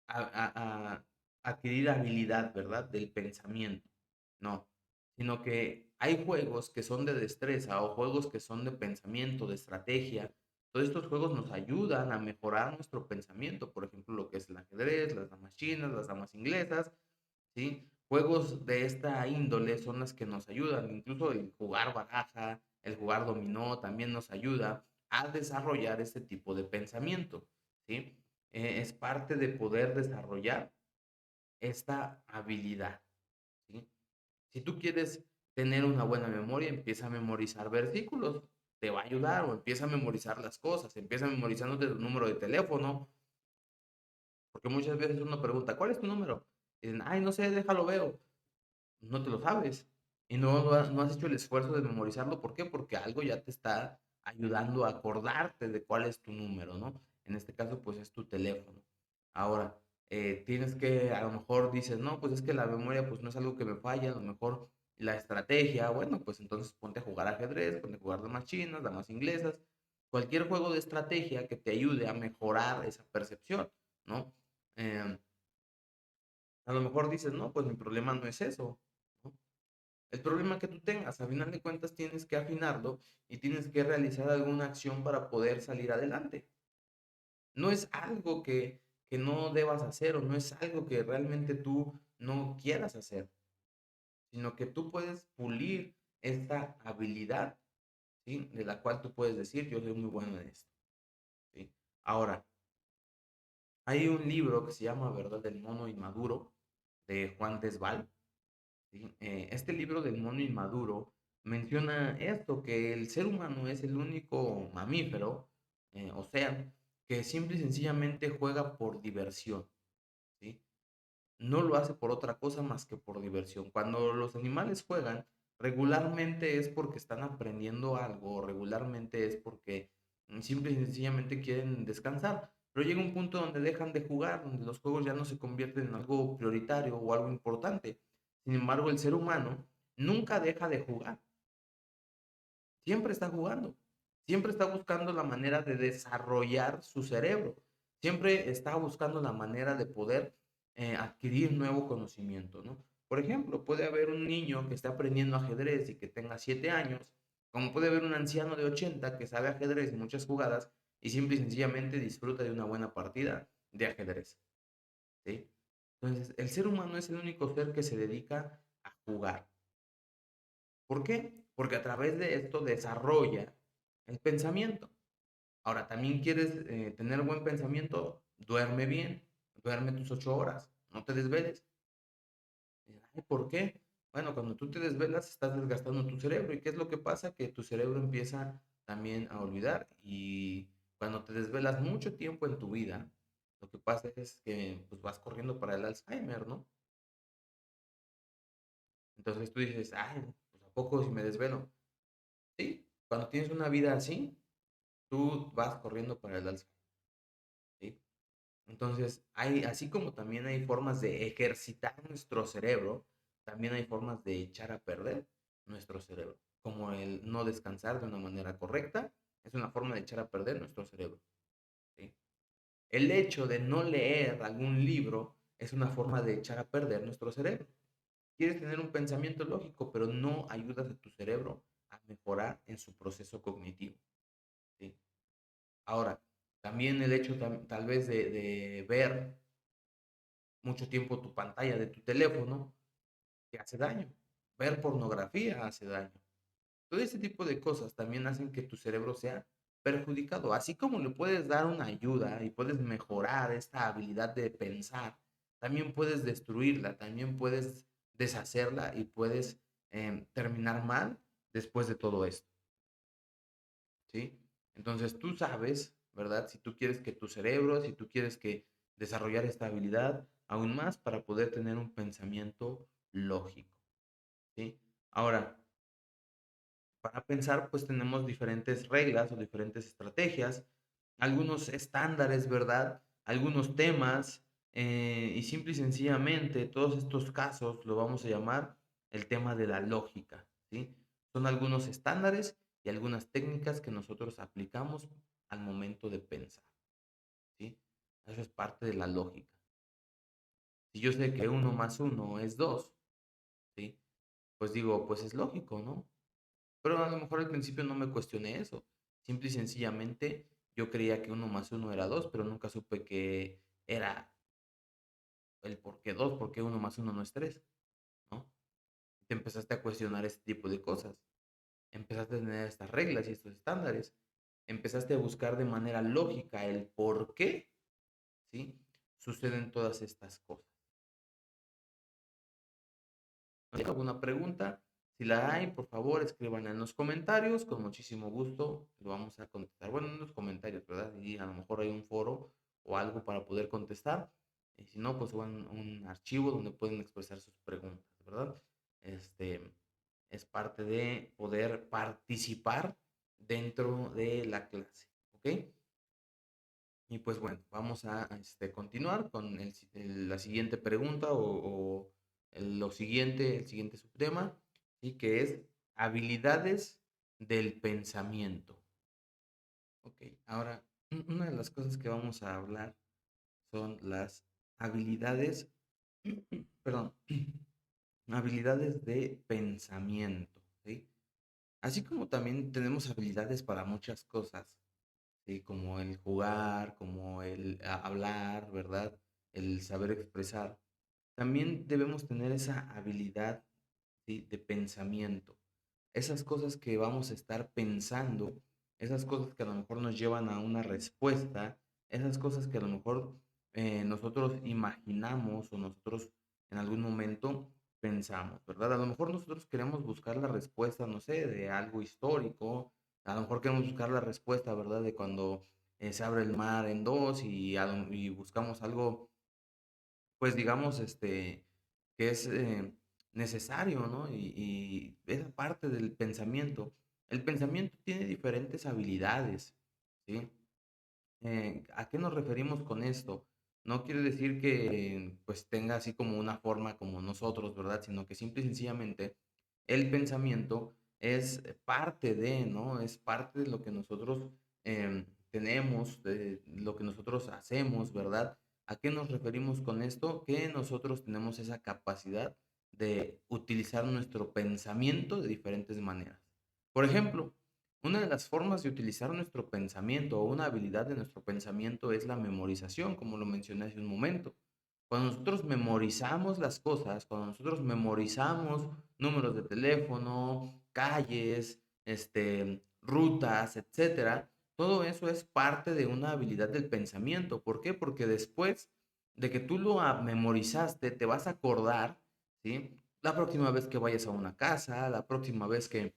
a adquirir habilidad, ¿verdad? Del pensamiento. No, sino que hay juegos que son de destreza o juegos que son de pensamiento, de estrategia. Todos estos juegos nos ayudan a mejorar nuestro pensamiento. Por ejemplo, lo que es el ajedrez, las damas chinas, las damas inglesas, ¿sí? Juegos de esta índole son las que nos ayudan. Incluso el jugar baraja, el jugar dominó también nos ayuda a desarrollar este tipo de pensamiento, ¿sí? Es parte de poder desarrollar esta habilidad, ¿sí? Si tú quieres tener una buena memoria, empieza a memorizar versículos, te va a ayudar, o empieza a memorizar las cosas, empieza memorizándote tu número de teléfono, porque muchas veces uno pregunta, ¿cuál es tu número? Y dicen, ay, no sé, déjalo veo. No te lo sabes. Y no has hecho el esfuerzo de memorizarlo. ¿Por qué? Porque algo ya te está ayudando a acordarte de cuál es tu número, ¿no? En este caso, pues es tu teléfono. Ahora, tienes que, a lo mejor dices, no, pues es que la memoria, pues no es algo que me falla, a lo mejor la estrategia, bueno, pues entonces ponte a jugar ajedrez, ponte a jugar damas chinas, damas inglesas, cualquier juego de estrategia que te ayude a mejorar esa percepción, ¿no? Eh, a lo mejor dices, no, pues mi problema no es eso, ¿no? El problema que tú tengas, a final de cuentas tienes que afinarlo y tienes que realizar alguna acción para poder salir adelante. No es algo que no debas hacer o no es algo que realmente tú no quieras hacer, sino que tú puedes pulir esta habilidad, ¿sí? De la cual tú puedes decir, yo soy muy bueno en esto, ¿sí? Ahora, hay un libro que se llama ¿Verdad? Del mono inmaduro, de Juan Desval. ¿Sí? Este libro del mono inmaduro menciona esto, que el ser humano es el único mamífero, o sea, que simple y sencillamente juega por diversión, ¿sí? No lo hace por otra cosa más que por diversión. Cuando los animales juegan, regularmente es porque están aprendiendo algo, o regularmente es porque simple y sencillamente quieren descansar. Pero llega un punto donde dejan de jugar, donde los juegos ya no se convierten en algo prioritario o algo importante. Sin embargo, el ser humano nunca deja de jugar, siempre está jugando, siempre está buscando la manera de desarrollar su cerebro, siempre está buscando la manera de poder adquirir nuevo conocimiento, ¿no? Por ejemplo, puede haber un niño que esté aprendiendo ajedrez y que tenga 7 años, como puede haber un anciano de 80 que sabe ajedrez y muchas jugadas y simple y sencillamente disfruta de una buena partida de ajedrez, ¿sí? Entonces, el ser humano es el único ser que se dedica a jugar. ¿Por qué? Porque a través de esto desarrolla el pensamiento. Ahora, también quieres tener buen pensamiento, duerme bien, duerme tus 8 horas, no te desveles. Ay, ¿por qué? Bueno, cuando tú te desvelas estás desgastando tu cerebro. ¿Y qué es lo que pasa? Que tu cerebro empieza también a olvidar. Y cuando te desvelas mucho tiempo en tu vida, lo que pasa es que pues, vas corriendo para el Alzheimer, ¿no? Entonces tú dices, ay, pues ¿a poco si me desvelo? Sí, cuando tienes una vida así, tú vas corriendo para el Alzheimer, ¿sí? Entonces, así como también hay formas de ejercitar nuestro cerebro, también hay formas de echar a perder nuestro cerebro, como el no descansar de una manera correcta, es una forma de echar a perder nuestro cerebro, ¿sí? El hecho de no leer algún libro es una forma de echar a perder nuestro cerebro. Quieres tener un pensamiento lógico, pero no ayudas a tu cerebro a mejorar en su proceso cognitivo, ¿sí? Ahora, también el hecho tal vez de ver mucho tiempo tu pantalla de tu teléfono te hace daño. Ver pornografía hace daño. Todo ese tipo de cosas también hacen que tu cerebro sea perjudicado. Así como le puedes dar una ayuda y puedes mejorar esta habilidad de pensar, también puedes destruirla, también puedes deshacerla y puedes terminar mal después de todo esto, ¿sí? Entonces tú sabes, ¿verdad? Si tú quieres que tu cerebro, si tú quieres que desarrollar esta habilidad, aún más para poder tener un pensamiento lógico, ¿sí? Ahora, para pensar, pues tenemos diferentes reglas o diferentes estrategias, algunos estándares, ¿verdad? Algunos temas, y simple y sencillamente todos estos casos lo vamos a llamar el tema de la lógica, ¿sí? Son algunos estándares y algunas técnicas que nosotros aplicamos al momento de pensar, ¿sí? Eso es parte de la lógica. Si yo sé que uno más uno es 2, ¿sí? Pues digo, pues es lógico, ¿no? Pero a lo mejor al principio no me cuestioné eso. Simple y sencillamente yo creía que uno más uno era 2, pero nunca supe que era el por qué 2, por qué uno más uno no es 3, ¿no? Te empezaste a cuestionar este tipo de cosas. Empezaste a tener estas reglas y estos estándares. Empezaste a buscar de manera lógica el por qué, ¿sí? Suceden todas estas cosas. ¿Hay alguna pregunta? Si la hay, por favor, escríbanla en los comentarios. Con muchísimo gusto lo vamos a contestar. Bueno, en los comentarios, ¿verdad? Y a lo mejor hay un foro o algo para poder contestar. Y si no, pues un archivo donde pueden expresar sus preguntas, ¿verdad? Este es parte de poder participar dentro de la clase, ¿ok? Y pues bueno, vamos a continuar con la siguiente pregunta o el siguiente subtema, ¿sí? Que es habilidades del pensamiento. Ok, ahora una de las cosas que vamos a hablar son las habilidades, perdón, habilidades de pensamiento, ¿sí? Así como también tenemos habilidades para muchas cosas, ¿sí? Como el jugar, como el hablar, ¿verdad? El saber expresar. También debemos tener esa habilidad, ¿sí? De pensamiento. Esas cosas que vamos a estar pensando, esas cosas que a lo mejor nos llevan a una respuesta, esas cosas que a lo mejor nosotros imaginamos o nosotros en algún momento pensamos, ¿verdad? A lo mejor nosotros queremos buscar la respuesta, no sé, de algo histórico, a lo mejor queremos buscar la respuesta, ¿verdad? De cuando se abre el mar en dos y buscamos algo pues digamos, que es necesario, ¿no? Y esa parte del pensamiento. El pensamiento tiene diferentes habilidades, ¿sí? ¿A qué nos referimos con esto? No quiere decir que pues tenga así como una forma como nosotros, ¿verdad? Sino que simple y sencillamente el pensamiento es parte de, ¿no? Es parte de lo que nosotros tenemos, de lo que nosotros hacemos, ¿verdad? ¿A qué nos referimos con esto? Que nosotros tenemos esa capacidad de utilizar nuestro pensamiento de diferentes maneras. Por ejemplo, una de las formas de utilizar nuestro pensamiento o una habilidad de nuestro pensamiento es la memorización, como lo mencioné hace un momento. Cuando nosotros memorizamos las cosas, cuando nosotros memorizamos números de teléfono, calles, rutas, etcétera, todo eso es parte de una habilidad del pensamiento. ¿Por qué? Porque después de que tú lo memorizaste, te vas a acordar, ¿sí? La próxima vez que vayas a una casa, la próxima vez que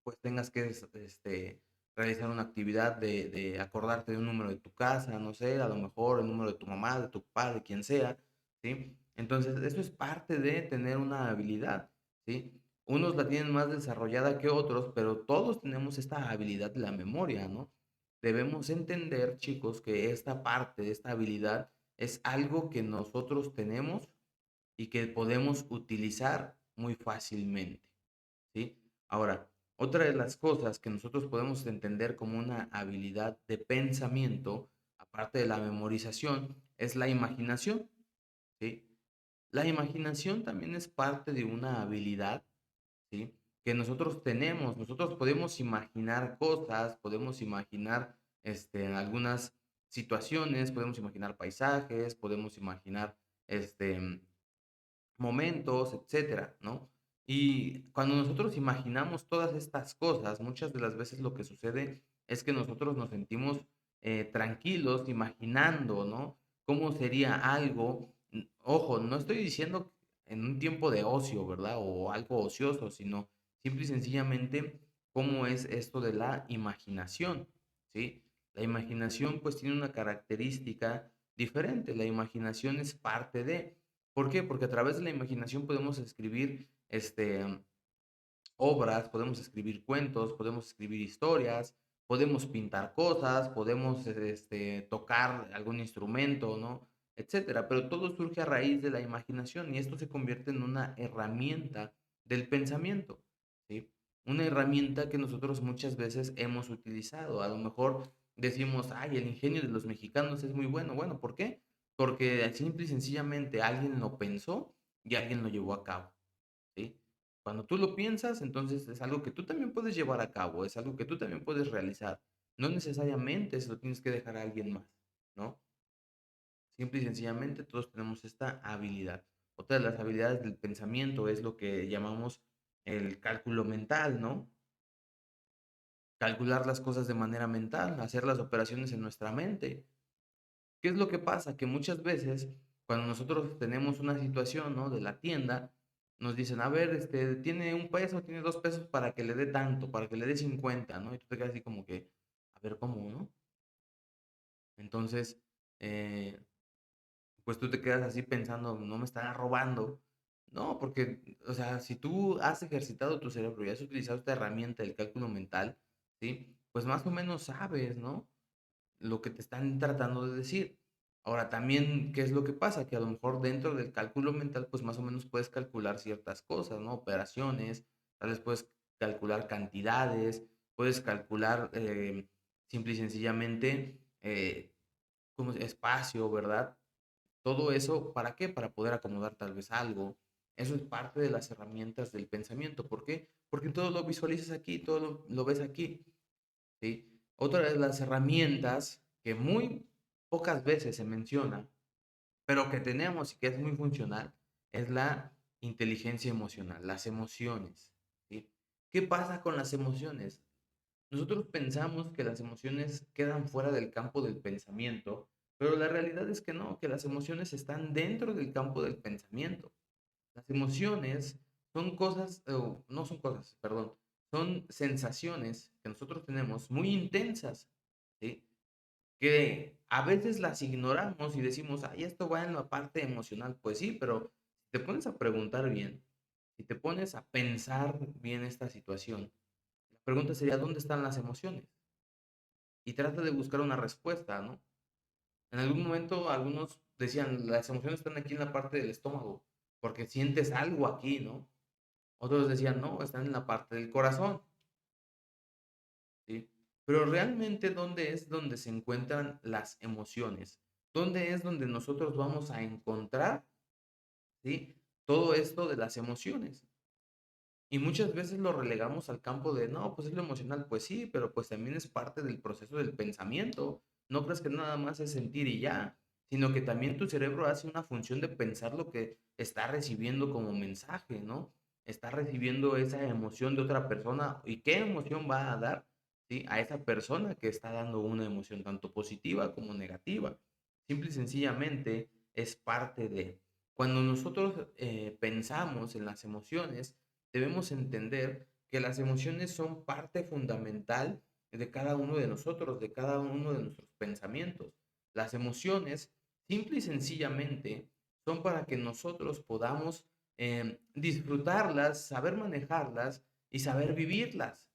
pues tengas que realizar una actividad de acordarte de un número de tu casa, no sé, a lo mejor el número de tu mamá, de tu papá, de quien sea, ¿sí? Entonces, eso es parte de tener una habilidad, ¿sí? Unos la tienen más desarrollada que otros, pero todos tenemos esta habilidad de la memoria, ¿no? Debemos entender, chicos, que esta parte, esta habilidad, es algo que nosotros tenemos y que podemos utilizar muy fácilmente, ¿sí? Ahora, otra de las cosas que nosotros podemos entender como una habilidad de pensamiento, aparte de la memorización, es la imaginación, ¿sí? La imaginación también es parte de una habilidad, ¿sí? Que nosotros tenemos. Nosotros podemos imaginar cosas, podemos imaginar algunas situaciones, podemos imaginar paisajes, podemos imaginar este, momentos, etcétera, ¿no? Y cuando nosotros imaginamos todas estas cosas, muchas de las veces lo que sucede es que nosotros nos sentimos tranquilos imaginando, ¿no? ¿Cómo sería algo? Ojo, no estoy diciendo en un tiempo de ocio, ¿verdad? O algo ocioso, sino simple y sencillamente cómo es esto de la imaginación, ¿sí? La imaginación pues tiene una característica diferente. La imaginación es parte de. ¿Por qué? Porque a través de la imaginación podemos escribir obras, podemos escribir cuentos, podemos escribir historias, podemos pintar cosas, podemos tocar algún instrumento, ¿no? Etcétera. Pero todo surge a raíz de la imaginación y esto se convierte en una herramienta del pensamiento, ¿sí? Una herramienta que nosotros muchas veces hemos utilizado. A lo mejor decimos, ay, el ingenio de los mexicanos es muy bueno. Bueno, ¿por qué? Porque simple y sencillamente alguien lo pensó y alguien lo llevó a cabo, ¿sí? Cuando tú lo piensas, entonces es algo que tú también puedes llevar a cabo, es algo que tú también puedes realizar. No necesariamente se lo tienes que dejar a alguien más, ¿no? Simple y sencillamente todos tenemos esta habilidad. Otra de las habilidades del pensamiento es lo que llamamos el cálculo mental, ¿no? Calcular las cosas de manera mental, hacer las operaciones en nuestra mente. ¿Qué es lo que pasa? Que muchas veces cuando nosotros tenemos una situación, ¿no? De la tienda, nos dicen, a ver, tiene 1 peso, tiene 2 pesos para que le dé tanto, para que le dé 50, ¿no? Y tú te quedas así como que, a ver, ¿cómo, no? Entonces, eh, pues tú te quedas así pensando, no me estará robando. No, porque, o sea, si tú has ejercitado tu cerebro y has utilizado esta herramienta del cálculo mental, ¿sí? Pues más o menos sabes, ¿no? Lo que te están tratando de decir. Ahora, también, ¿qué es lo que pasa? Que a lo mejor dentro del cálculo mental, pues más o menos puedes calcular ciertas cosas, ¿no? Operaciones, tal vez puedes calcular cantidades, puedes calcular simple y sencillamente como espacio, ¿verdad? Todo eso, ¿para qué? Para poder acomodar tal vez algo. Eso es parte de las herramientas del pensamiento. ¿Por qué? Porque todo lo visualizas aquí, todo lo ves aquí. ¿Sí? Otra de las herramientas que muy pocas veces se menciona, pero que tenemos y que es muy funcional, es la inteligencia emocional, las emociones. ¿Sí? ¿Qué pasa con las emociones? Nosotros pensamos que las emociones quedan fuera del campo del pensamiento, pero la realidad es que no, que las emociones están dentro del campo del pensamiento. Las emociones son cosas, no son cosas, perdón, son sensaciones que nosotros tenemos muy intensas, ¿sí? Que a veces las ignoramos y decimos, ay, esto va en la parte emocional. Pues sí, pero si te pones a preguntar bien, si te pones a pensar bien esta situación, la pregunta sería, ¿dónde están las emociones? Y trata de buscar una respuesta, ¿no? En algún momento algunos decían, las emociones están aquí en la parte del estómago, porque sientes algo aquí, ¿no? Otros decían, no, están en la parte del corazón, ¿sí? Pero realmente, ¿dónde es donde se encuentran las emociones? ¿Dónde es donde nosotros vamos a encontrar, ¿sí? Todo esto de las emociones. Y muchas veces lo relegamos al campo de, no, pues es lo emocional, pues sí, pero pues también es parte del proceso del pensamiento. No crees que nada más es sentir y ya, sino que también tu cerebro hace una función de pensar lo que está recibiendo como mensaje, ¿no? Está recibiendo esa emoción de otra persona y qué emoción va a dar, ¿sí? A esa persona que está dando una emoción tanto positiva como negativa. Simple y sencillamente es parte de. Cuando nosotros pensamos en las emociones, debemos entender que las emociones son parte fundamental de cada uno de nosotros, de cada uno de nuestros pensamientos. Las emociones, simple y sencillamente, son para que nosotros podamos disfrutarlas, saber manejarlas y saber vivirlas.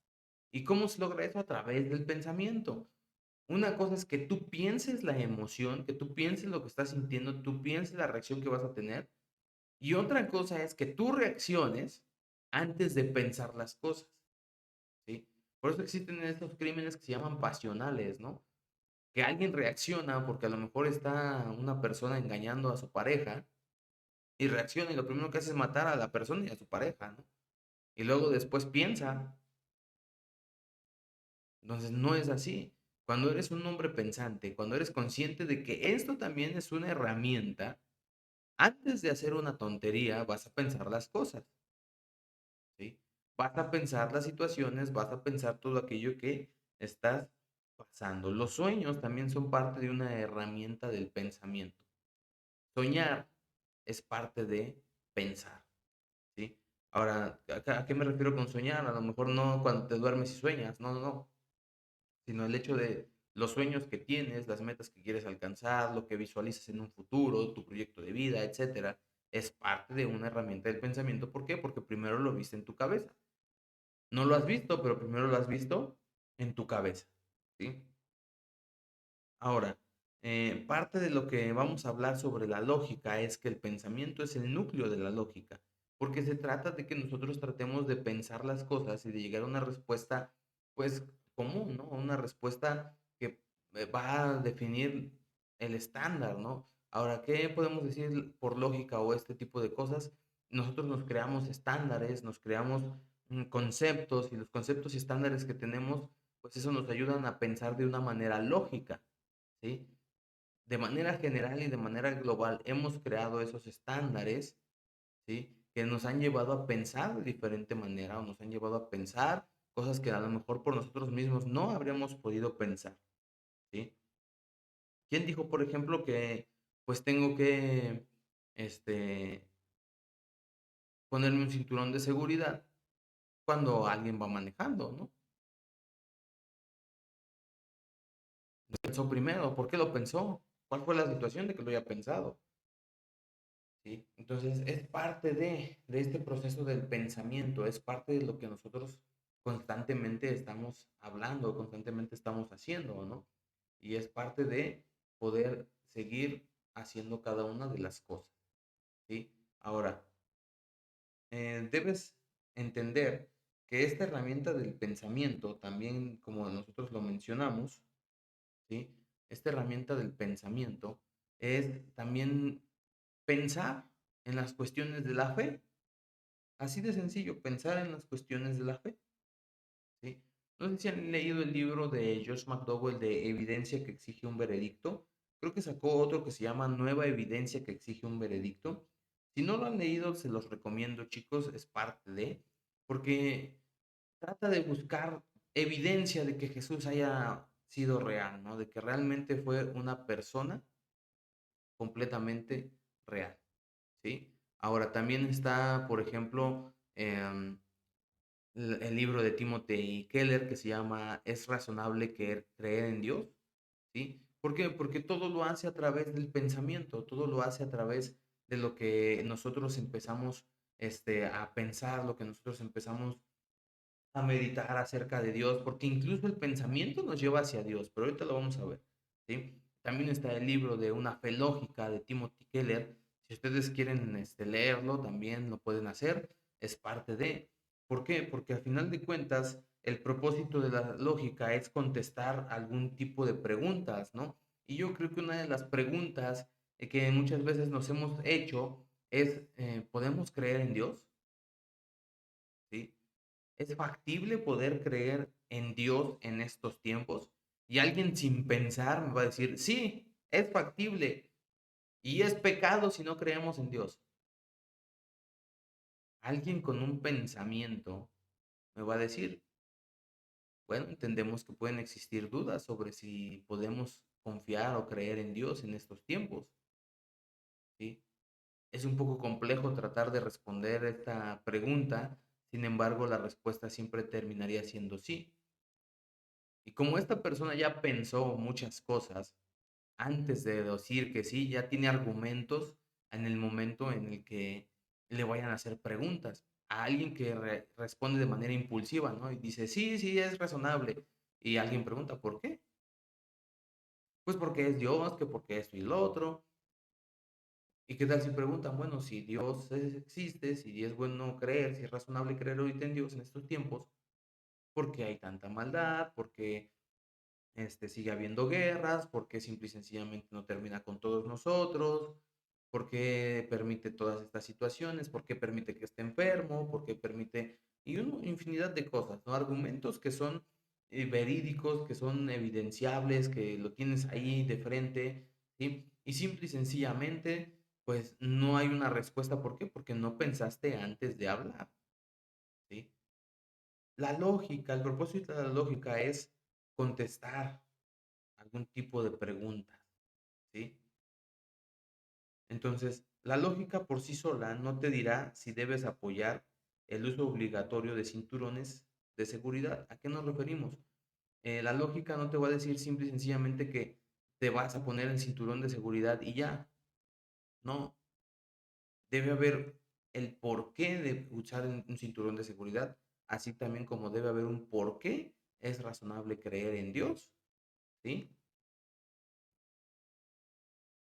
¿Y cómo se logra eso? A través del pensamiento. Una cosa es que tú pienses la emoción, que tú pienses lo que estás sintiendo, tú pienses la reacción que vas a tener, y otra cosa es que tú reacciones antes de pensar las cosas, ¿sí? Por eso existen estos crímenes que se llaman pasionales, ¿no? Que alguien reacciona porque a lo mejor está una persona engañando a su pareja y reacciona y lo primero que hace es matar a la persona y a su pareja, ¿no? Y luego después piensa. Entonces no es así. Cuando eres un hombre pensante, cuando eres consciente de que esto también es una herramienta, antes de hacer una tontería vas a pensar las cosas. ¿Sí? Vas a pensar las situaciones, vas a pensar todo aquello que estás pasando. Los sueños también son parte de una herramienta del pensamiento. Soñar es parte de pensar, ¿sí? Ahora, ¿a qué me refiero con soñar? A lo mejor no cuando te duermes y sueñas, no, no, no, sino el hecho de los sueños que tienes, las metas que quieres alcanzar, lo que visualizas en un futuro, tu proyecto de vida, etcétera, es parte de una herramienta del pensamiento. ¿Por qué? Porque primero lo viste en tu cabeza. No lo has visto, pero primero lo has visto en tu cabeza, ¿sí? Ahora, parte de lo que vamos a hablar sobre la lógica es que el pensamiento es el núcleo de la lógica, porque se trata de que nosotros tratemos de pensar las cosas y de llegar a una respuesta, pues, común, ¿no? Una respuesta que va a definir el estándar, ¿no? Ahora, ¿qué podemos decir por lógica o este tipo de cosas? Nosotros nos creamos estándares, nos creamos conceptos, y los conceptos y estándares que tenemos, pues eso nos ayudan a pensar de una manera lógica. ¿Sí? De manera general y de manera global hemos creado esos estándares, ¿sí? Que nos han llevado a pensar de diferente manera o nos han llevado a pensar cosas que a lo mejor por nosotros mismos no habríamos podido pensar, ¿sí? ¿Quién dijo, por ejemplo, que pues tengo que este, ponerme un cinturón de seguridad cuando alguien va manejando, ¿no? Lo pensó primero, ¿por qué lo pensó? ¿Cuál fue la situación de que lo haya pensado? ¿Sí? Entonces, es parte de este proceso del pensamiento, es parte de lo que nosotros constantemente estamos hablando, constantemente estamos haciendo, ¿no? Y es parte de poder seguir haciendo cada una de las cosas, ¿sí? Ahora, debes entender que esta herramienta del pensamiento, también como nosotros lo mencionamos, ¿sí? Esta herramienta del pensamiento es también pensar en las cuestiones de la fe. Así de sencillo, pensar en las cuestiones de la fe, ¿sí? No sé si han leído el libro de Josh McDowell de Evidencia que exige un veredicto. Creo que sacó otro que se llama Nueva Evidencia que exige un veredicto. Si no lo han leído, se los recomiendo, chicos, es parte de, porque trata de buscar evidencia de que Jesús haya sido real, ¿no? De que realmente fue una persona completamente real, ¿sí? Ahora, también está, por ejemplo, el libro de Timothy Keller que se llama ¿Es razonable creer en Dios? ¿Sí? ¿Por qué? Porque todo lo hace a través del pensamiento, todo lo hace a través de lo que nosotros empezamos a pensar, lo que nosotros empezamos a meditar acerca de Dios, porque incluso el pensamiento nos lleva hacia Dios, pero ahorita lo vamos a ver, ¿sí? También está el libro de Una fe lógica de Timothy Keller. Si ustedes quieren leerlo, también lo pueden hacer, es parte de. ¿Por qué? Porque al final de cuentas, el propósito de la lógica es contestar algún tipo de preguntas, ¿no? Y yo creo que una de las preguntas que muchas veces nos hemos hecho es, ¿podemos creer en Dios? ¿Sí? ¿Es factible poder creer en Dios en estos tiempos? Y alguien sin pensar me va a decir, sí, es factible y es pecado si no creemos en Dios. Alguien con un pensamiento me va a decir, bueno, entendemos que pueden existir dudas sobre si podemos confiar o creer en Dios en estos tiempos, ¿sí? Es un poco complejo tratar de responder esta pregunta, sin embargo, la respuesta siempre terminaría siendo sí. Y como esta persona ya pensó muchas cosas antes de decir que sí, ya tiene argumentos en el momento en el que le vayan a hacer preguntas a alguien que responde de manera impulsiva, ¿no? Y dice, sí, sí, es razonable. Y alguien pregunta, ¿por qué? Pues porque es Dios, que porque esto y lo otro. ¿Y qué tal si preguntan, bueno, si Dios existe, si es bueno creer, si es razonable creer ahorita en Dios en estos tiempos, ¿por qué hay tanta maldad? ¿Por qué sigue habiendo guerras? ¿Por qué simple y sencillamente no termina con todos nosotros? ¿Por qué permite todas estas situaciones? ¿Por qué permite que esté enfermo? ¿Por qué permite? Y una infinidad de cosas, ¿no? Argumentos que son verídicos, que son evidenciables, que lo tienes ahí de frente, ¿sí? Y simple y sencillamente, pues no hay una respuesta. ¿Por qué? Porque no pensaste antes de hablar, ¿sí? La lógica, el propósito de la lógica es contestar algún tipo de preguntas, ¿sí? Entonces, la lógica por sí sola no te dirá si debes apoyar el uso obligatorio de cinturones de seguridad. ¿A qué nos referimos? La lógica no te va a decir simple y sencillamente que te vas a poner el cinturón de seguridad y ya. No, debe haber el porqué de usar un cinturón de seguridad, así también como debe haber un porqué es razonable creer en Dios, ¿sí?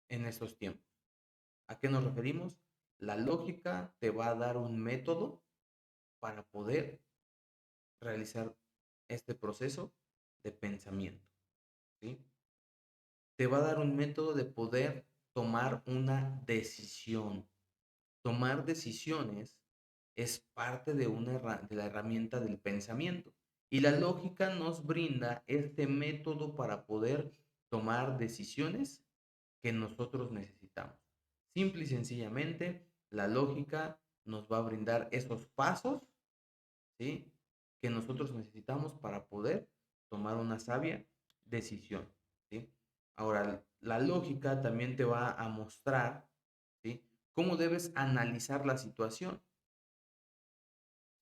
En estos tiempos. ¿A qué nos referimos? La lógica te va a dar un método para poder realizar este proceso de pensamiento, ¿sí? Te va a dar un método de poder tomar una decisión. Tomar decisiones es parte de la herramienta del pensamiento. Y la lógica nos brinda este método para poder tomar decisiones que nosotros necesitamos. Simple y sencillamente, la lógica nos va a brindar esos pasos, ¿sí?, que nosotros necesitamos para poder tomar una sabia decisión, ¿sí? Ahora, la lógica también te va a mostrar, ¿sí?, cómo debes analizar la situación,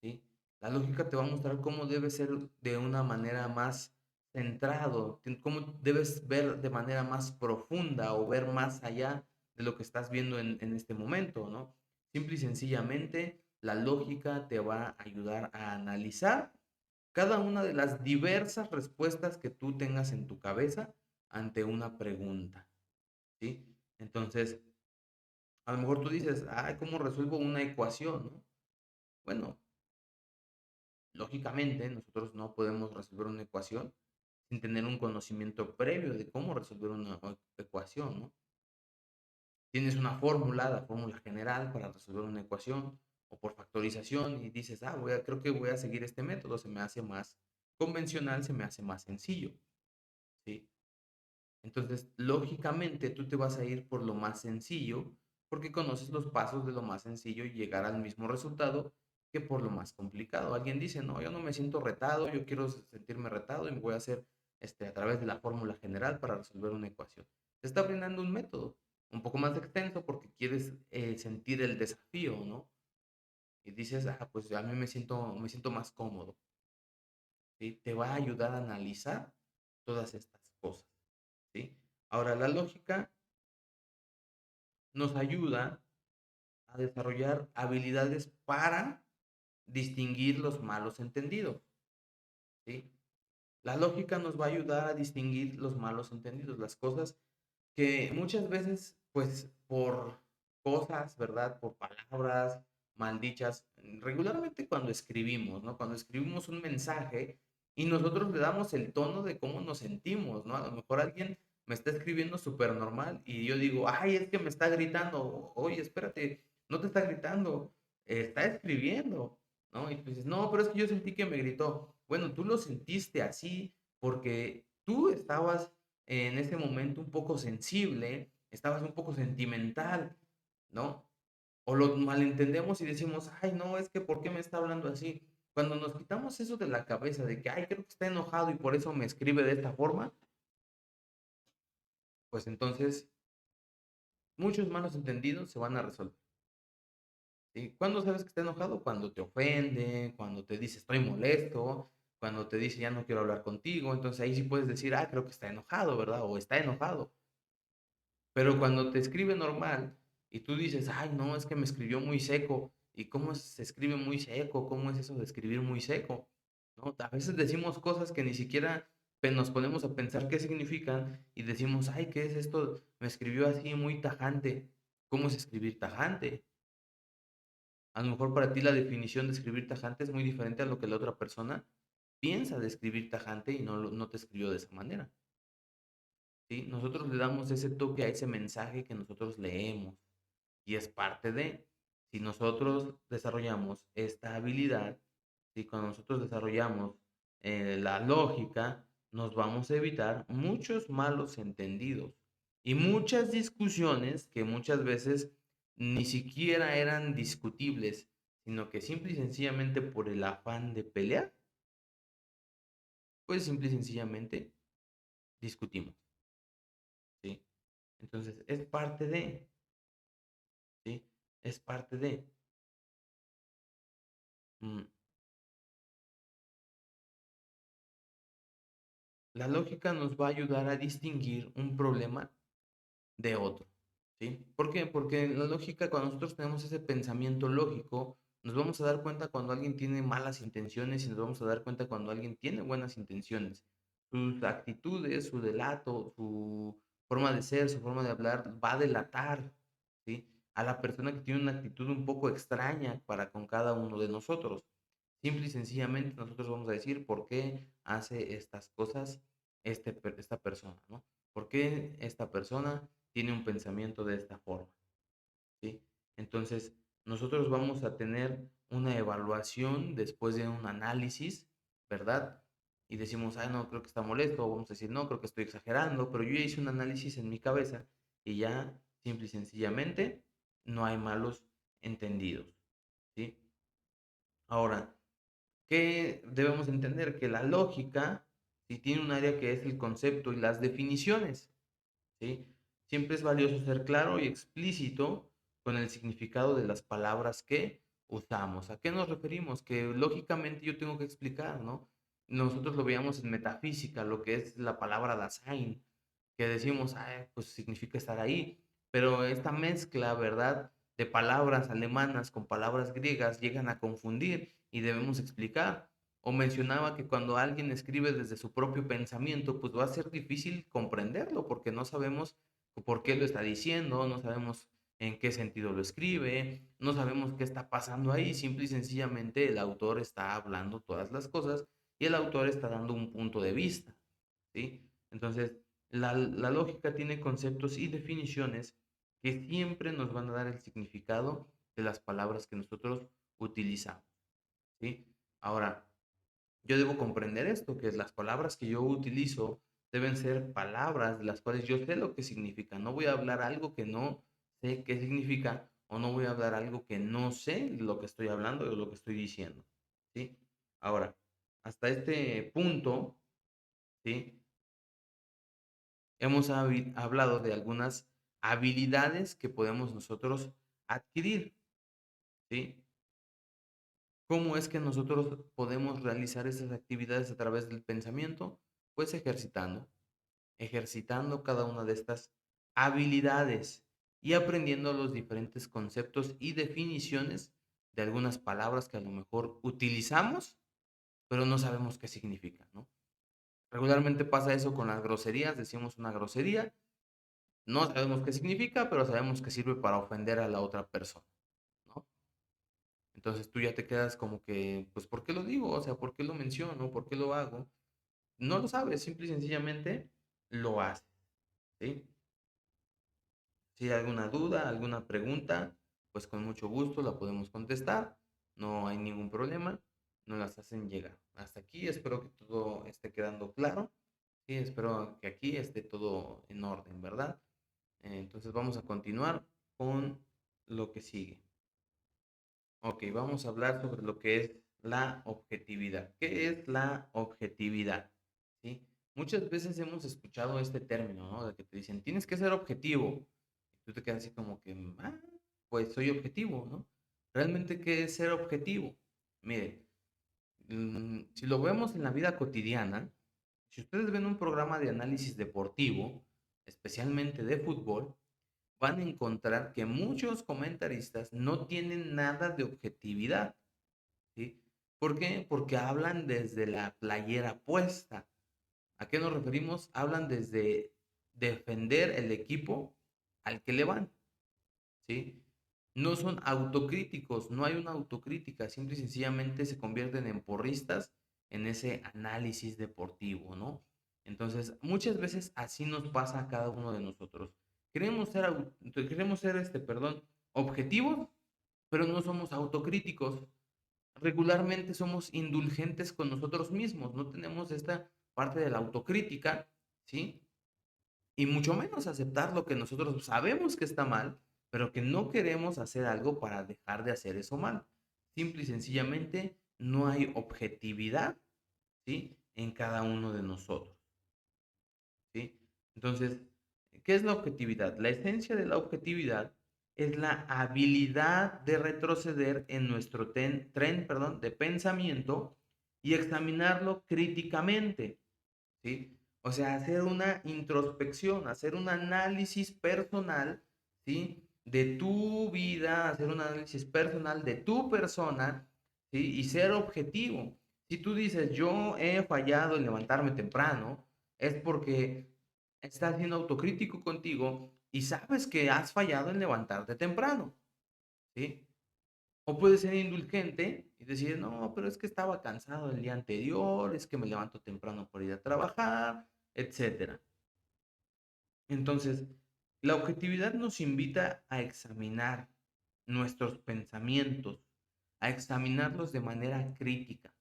¿sí? La lógica te va a mostrar cómo debes ser de una manera más centrado, cómo debes ver de manera más profunda o ver más allá de lo que estás viendo en este momento, ¿no? Simple y sencillamente, la lógica te va a ayudar a analizar cada una de las diversas respuestas que tú tengas en tu cabeza ante una pregunta, ¿sí? Entonces, a lo mejor tú dices, ay, ¿cómo resuelvo una ecuación, no? Bueno, lógicamente nosotros no podemos resolver una ecuación sin tener un conocimiento previo de cómo resolver una ecuación, ¿no? Tienes una fórmula, la fórmula general para resolver una ecuación o por factorización y dices, creo que voy a seguir este método, se me hace más convencional, se me hace más sencillo, ¿sí? Entonces, lógicamente, tú te vas a ir por lo más sencillo porque conoces los pasos de lo más sencillo y llegar al mismo resultado que por lo más complicado. Alguien dice, no, yo no me siento retado, yo quiero sentirme retado y me voy a hacer a través de la fórmula general para resolver una ecuación. Te está brindando un método un poco más extenso porque quieres sentir el desafío, ¿no? Y dices, pues a mí me siento más cómodo, ¿sí? Te va a ayudar a analizar todas estas cosas, ¿sí? Ahora, la lógica nos ayuda a desarrollar habilidades para distinguir los malos entendidos, ¿sí? La lógica nos va a ayudar a distinguir los malos entendidos, las cosas que muchas veces, pues, por cosas, ¿verdad? Por palabras maldichas, regularmente cuando escribimos, ¿no? Cuando escribimos un mensaje y nosotros le damos el tono de cómo nos sentimos, ¿no? A lo mejor alguien me está escribiendo súper normal y yo digo, ay, es que me está gritando. Oye, espérate, no te está gritando, está escribiendo, ¿no? Y tú dices, no, pero es que yo sentí que me gritó. Bueno, tú lo sentiste así porque tú estabas en ese momento un poco sensible, estabas un poco sentimental, ¿no? O lo malentendemos y decimos, ay, no, es que ¿por qué me está hablando así? Cuando nos quitamos eso de la cabeza de que, ay, creo que está enojado y por eso me escribe de esta forma, pues entonces muchos malos entendidos se van a resolver, ¿sí? ¿Cuándo sabes que está enojado? Cuando te ofende, cuando te dice estoy molesto, cuando te dice ya no quiero hablar contigo, entonces ahí sí puedes decir, creo que está enojado, ¿verdad? O está enojado. Pero cuando te escribe normal y tú dices, ay, no, es que me escribió muy seco. ¿Y cómo se escribe muy seco? ¿Cómo es eso de escribir muy seco? ¿No? A veces decimos cosas que ni siquiera nos ponemos a pensar qué significan y decimos, ay, ¿qué es esto? Me escribió así muy tajante. ¿Cómo es escribir tajante? A lo mejor para ti la definición de escribir tajante es muy diferente a lo que la otra persona piensa de escribir tajante y no te escribió de esa manera. ¿Sí? Nosotros le damos ese toque a ese mensaje que nosotros leemos y es parte de, si nosotros desarrollamos esta habilidad, si cuando nosotros desarrollamos la lógica, nos vamos a evitar muchos malos entendidos y muchas discusiones que muchas veces ni siquiera eran discutibles, sino que simple y sencillamente por el afán de pelear, pues simple y sencillamente discutimos, ¿sí? Entonces, es parte de, ¿sí? Es parte de. mm, La lógica nos va a ayudar a distinguir un problema de otro, ¿sí? ¿Por qué? Porque la lógica, cuando nosotros tenemos ese pensamiento lógico, nos vamos a dar cuenta cuando alguien tiene malas intenciones y nos vamos a dar cuenta cuando alguien tiene buenas intenciones. Sus actitudes, su delato, su forma de ser, su forma de hablar, va a delatar, ¿sí? A la persona que tiene una actitud un poco extraña para con cada uno de nosotros. Simple y sencillamente nosotros vamos a decir por qué hace estas cosas esta persona, ¿no? ¿Por qué esta persona tiene un pensamiento de esta forma? ¿Sí? Entonces, nosotros vamos a tener una evaluación después de un análisis, ¿verdad? Y decimos, ah, no, creo que está molesto, o vamos a decir, no, creo que estoy exagerando, pero yo ya hice un análisis en mi cabeza y ya, simple y sencillamente, no hay malos entendidos, ¿sí? Ahora, ¿qué debemos entender? Que la lógica, si tiene un área que es el concepto y las definiciones, ¿sí? Siempre es valioso ser claro y explícito con el significado de las palabras que usamos. ¿A qué nos referimos? Que lógicamente yo tengo que explicar, ¿no? Nosotros lo veíamos en metafísica, lo que es la palabra Dasein, que decimos, "Ay, pues significa estar ahí", pero esta mezcla, ¿verdad?, de palabras alemanas con palabras griegas llegan a confundir y debemos explicar. O mencionaba que cuando alguien escribe desde su propio pensamiento, pues va a ser difícil comprenderlo porque no sabemos por qué lo está diciendo, no sabemos en qué sentido lo escribe, no sabemos qué está pasando ahí, simple y sencillamente el autor está hablando todas las cosas y el autor está dando un punto de vista, ¿sí? Entonces, la lógica tiene conceptos y definiciones que siempre nos van a dar el significado de las palabras que nosotros utilizamos, ¿sí? Ahora, yo debo comprender esto, que las palabras que yo utilizo deben ser palabras de las cuales yo sé lo que significan. No voy a hablar algo que no sé qué significa o no voy a hablar algo que no sé lo que estoy hablando o lo que estoy diciendo, ¿sí? Ahora, hasta este punto, ¿sí? Hemos hablado de algunas habilidades que podemos nosotros adquirir, ¿sí? ¿Cómo es que nosotros podemos realizar esas actividades a través del pensamiento? Pues ejercitando cada una de estas habilidades y aprendiendo los diferentes conceptos y definiciones de algunas palabras que a lo mejor utilizamos, pero no sabemos qué significan, ¿no? Regularmente pasa eso con las groserías, decimos una grosería, no sabemos qué significa, pero sabemos que sirve para ofender a la otra persona, ¿no? Entonces tú ya te quedas como que, pues, ¿por qué lo digo? O sea, ¿por qué lo menciono? ¿Por qué lo hago? No lo sabes, simple y sencillamente lo haces, ¿sí? Si hay alguna duda, alguna pregunta, pues con mucho gusto la podemos contestar. No hay ningún problema, nos las hacen llegar. Hasta aquí espero que todo esté quedando claro. Sí, espero que aquí esté todo en orden, ¿verdad? Entonces vamos a continuar con lo que sigue. Ok, vamos a hablar sobre lo que es la objetividad. ¿Qué es la objetividad? ¿Sí? Muchas veces hemos escuchado este término, ¿no? De que te dicen, tienes que ser objetivo. Y tú te quedas así como que, ah, pues soy objetivo, ¿no? ¿Realmente qué es ser objetivo? Miren, si lo vemos en la vida cotidiana, si ustedes ven un programa de análisis deportivo, especialmente de fútbol, van a encontrar que muchos comentaristas no tienen nada de objetividad, ¿sí? ¿Por qué? Porque hablan desde la playera puesta. ¿A qué nos referimos? Hablan desde defender el equipo al que le van, ¿sí? No son autocríticos, no hay una autocrítica, simple y sencillamente se convierten en porristas en ese análisis deportivo, ¿no? Entonces, muchas veces así nos pasa a cada uno de nosotros. Queremos ser objetivos, pero no somos autocríticos. Regularmente somos indulgentes con nosotros mismos, no tenemos esta parte de la autocrítica, ¿sí? Y mucho menos aceptar lo que nosotros sabemos que está mal, pero que no queremos hacer algo para dejar de hacer eso mal. Simple y sencillamente no hay objetividad, ¿sí? En cada uno de nosotros, ¿sí? Entonces, ¿qué es la objetividad? La esencia de la objetividad es la habilidad de retroceder en nuestro tren de pensamiento y examinarlo críticamente, ¿sí? O sea, hacer una introspección, hacer un análisis personal, ¿sí? De tu vida, hacer un análisis personal de tu persona, ¿sí? Y ser objetivo. Si tú dices, yo he fallado en levantarme temprano, es porque estás siendo autocrítico contigo y sabes que has fallado en levantarte temprano, ¿sí? O puedes ser indulgente y decir, no, pero es que estaba cansado el día anterior, es que me levanto temprano por ir a trabajar, etcétera. Entonces, la objetividad nos invita a examinar nuestros pensamientos, a examinarlos de manera crítica.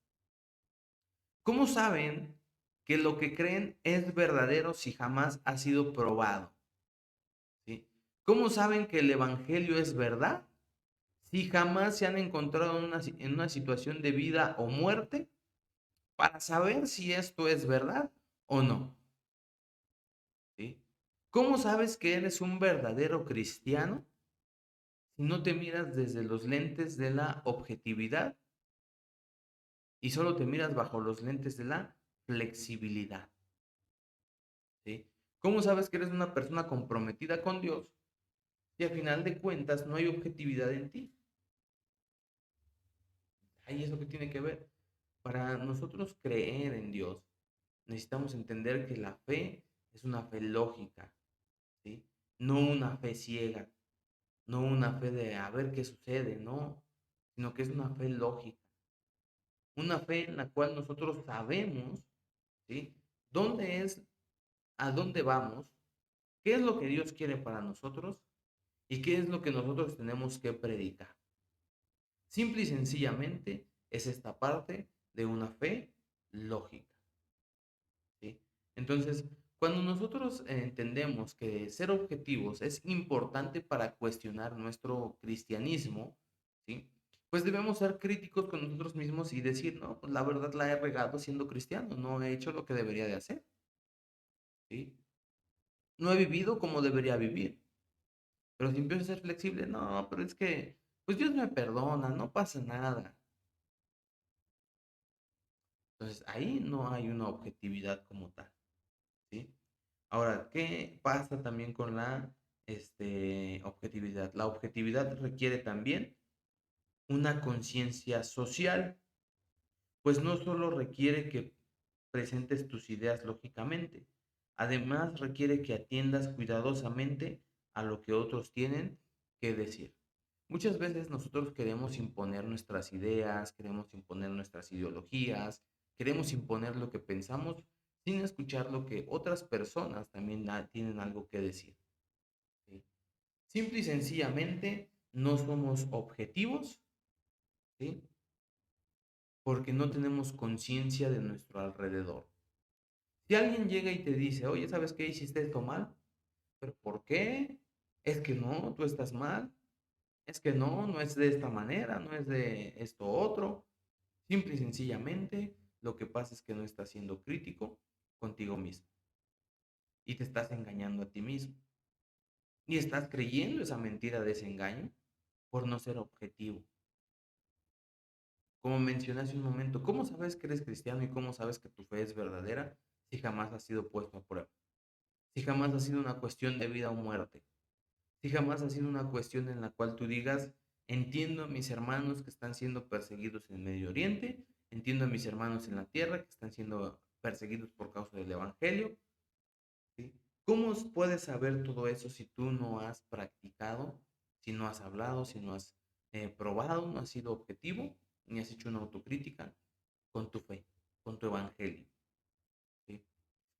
¿Cómo saben que lo que creen es verdadero si jamás ha sido probado? ¿Sí? ¿Cómo saben que el Evangelio es verdad si jamás se han encontrado en una situación de vida o muerte para saber si esto es verdad o no? ¿Sí? ¿Cómo sabes que eres un verdadero cristiano si no te miras desde los lentes de la objetividad y solo te miras bajo los lentes de la flexibilidad? ¿Sí? ¿Cómo sabes que eres una persona comprometida con Dios si al final de cuentas no hay objetividad en ti? ¿Hay eso que tiene que ver? Para nosotros creer en Dios, necesitamos entender que la fe es una fe lógica, ¿sí? No una fe ciega, no una fe de a ver qué sucede, no, sino que es una fe lógica, una fe en la cual nosotros sabemos, ¿sí? ¿Dónde es, a dónde vamos? ¿Qué es lo que Dios quiere para nosotros? ¿Y qué es lo que nosotros tenemos que predicar? Simple y sencillamente es esta parte de una fe lógica, ¿sí? Entonces, cuando nosotros entendemos que ser objetivos es importante para cuestionar nuestro cristianismo, ¿sí? Pues debemos ser críticos con nosotros mismos y decir, no, pues la verdad la he regado siendo cristiano, no he hecho lo que debería de hacer, ¿sí? No he vivido como debería vivir, pero si empiezo a ser flexible, no, pero es que, pues Dios me perdona, no pasa nada. Entonces, ahí no hay una objetividad como tal, ¿sí? Ahora, ¿qué pasa también con la objetividad? La objetividad requiere también una conciencia social, pues no solo requiere que presentes tus ideas lógicamente, además requiere que atiendas cuidadosamente a lo que otros tienen que decir. Muchas veces nosotros queremos imponer nuestras ideas, queremos imponer nuestras ideologías, queremos imponer lo que pensamos sin escuchar lo que otras personas también tienen algo que decir, ¿sí? Simple y sencillamente no somos objetivos, ¿sí? Porque no tenemos conciencia de nuestro alrededor. Si alguien llega y te dice, oye, ¿sabes qué? Hiciste esto mal. ¿Pero por qué? Es que no, tú estás mal. Es que no, no es de esta manera, no es de esto otro. Simple y sencillamente, lo que pasa es que no estás siendo crítico contigo mismo y te estás engañando a ti mismo. Y estás creyendo esa mentira de ese engaño por no ser objetivo. Como mencioné hace un momento, ¿cómo sabes que eres cristiano y cómo sabes que tu fe es verdadera si jamás ha sido puesto a prueba? Si jamás ha sido una cuestión de vida o muerte. Si jamás ha sido una cuestión en la cual tú digas, entiendo a mis hermanos que están siendo perseguidos en Medio Oriente, entiendo a mis hermanos en la tierra que están siendo perseguidos por causa del Evangelio, ¿sí? ¿Cómo puedes saber todo eso si tú no has practicado, si no has hablado, si no has probado, no has sido objetivo, ni has hecho una autocrítica con tu fe, con tu Evangelio, ¿sí?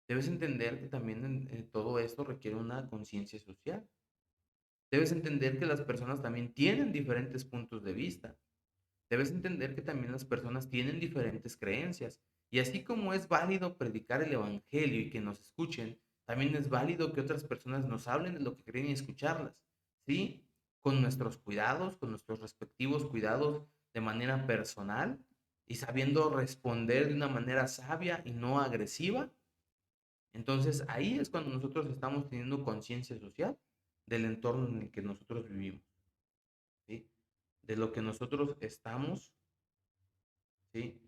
Debes entender que también todo esto requiere una conciencia social. Debes entender que las personas también tienen diferentes puntos de vista. Debes entender que también las personas tienen diferentes creencias. Y así como es válido predicar el Evangelio y que nos escuchen, también es válido que otras personas nos hablen de lo que creen y escucharlas. ¿Sí? Con nuestros cuidados, con nuestros respectivos cuidados de manera personal y sabiendo responder de una manera sabia y no agresiva. Entonces ahí es cuando nosotros estamos teniendo conciencia social del entorno en el que nosotros vivimos, ¿sí? De lo que nosotros estamos, ¿sí?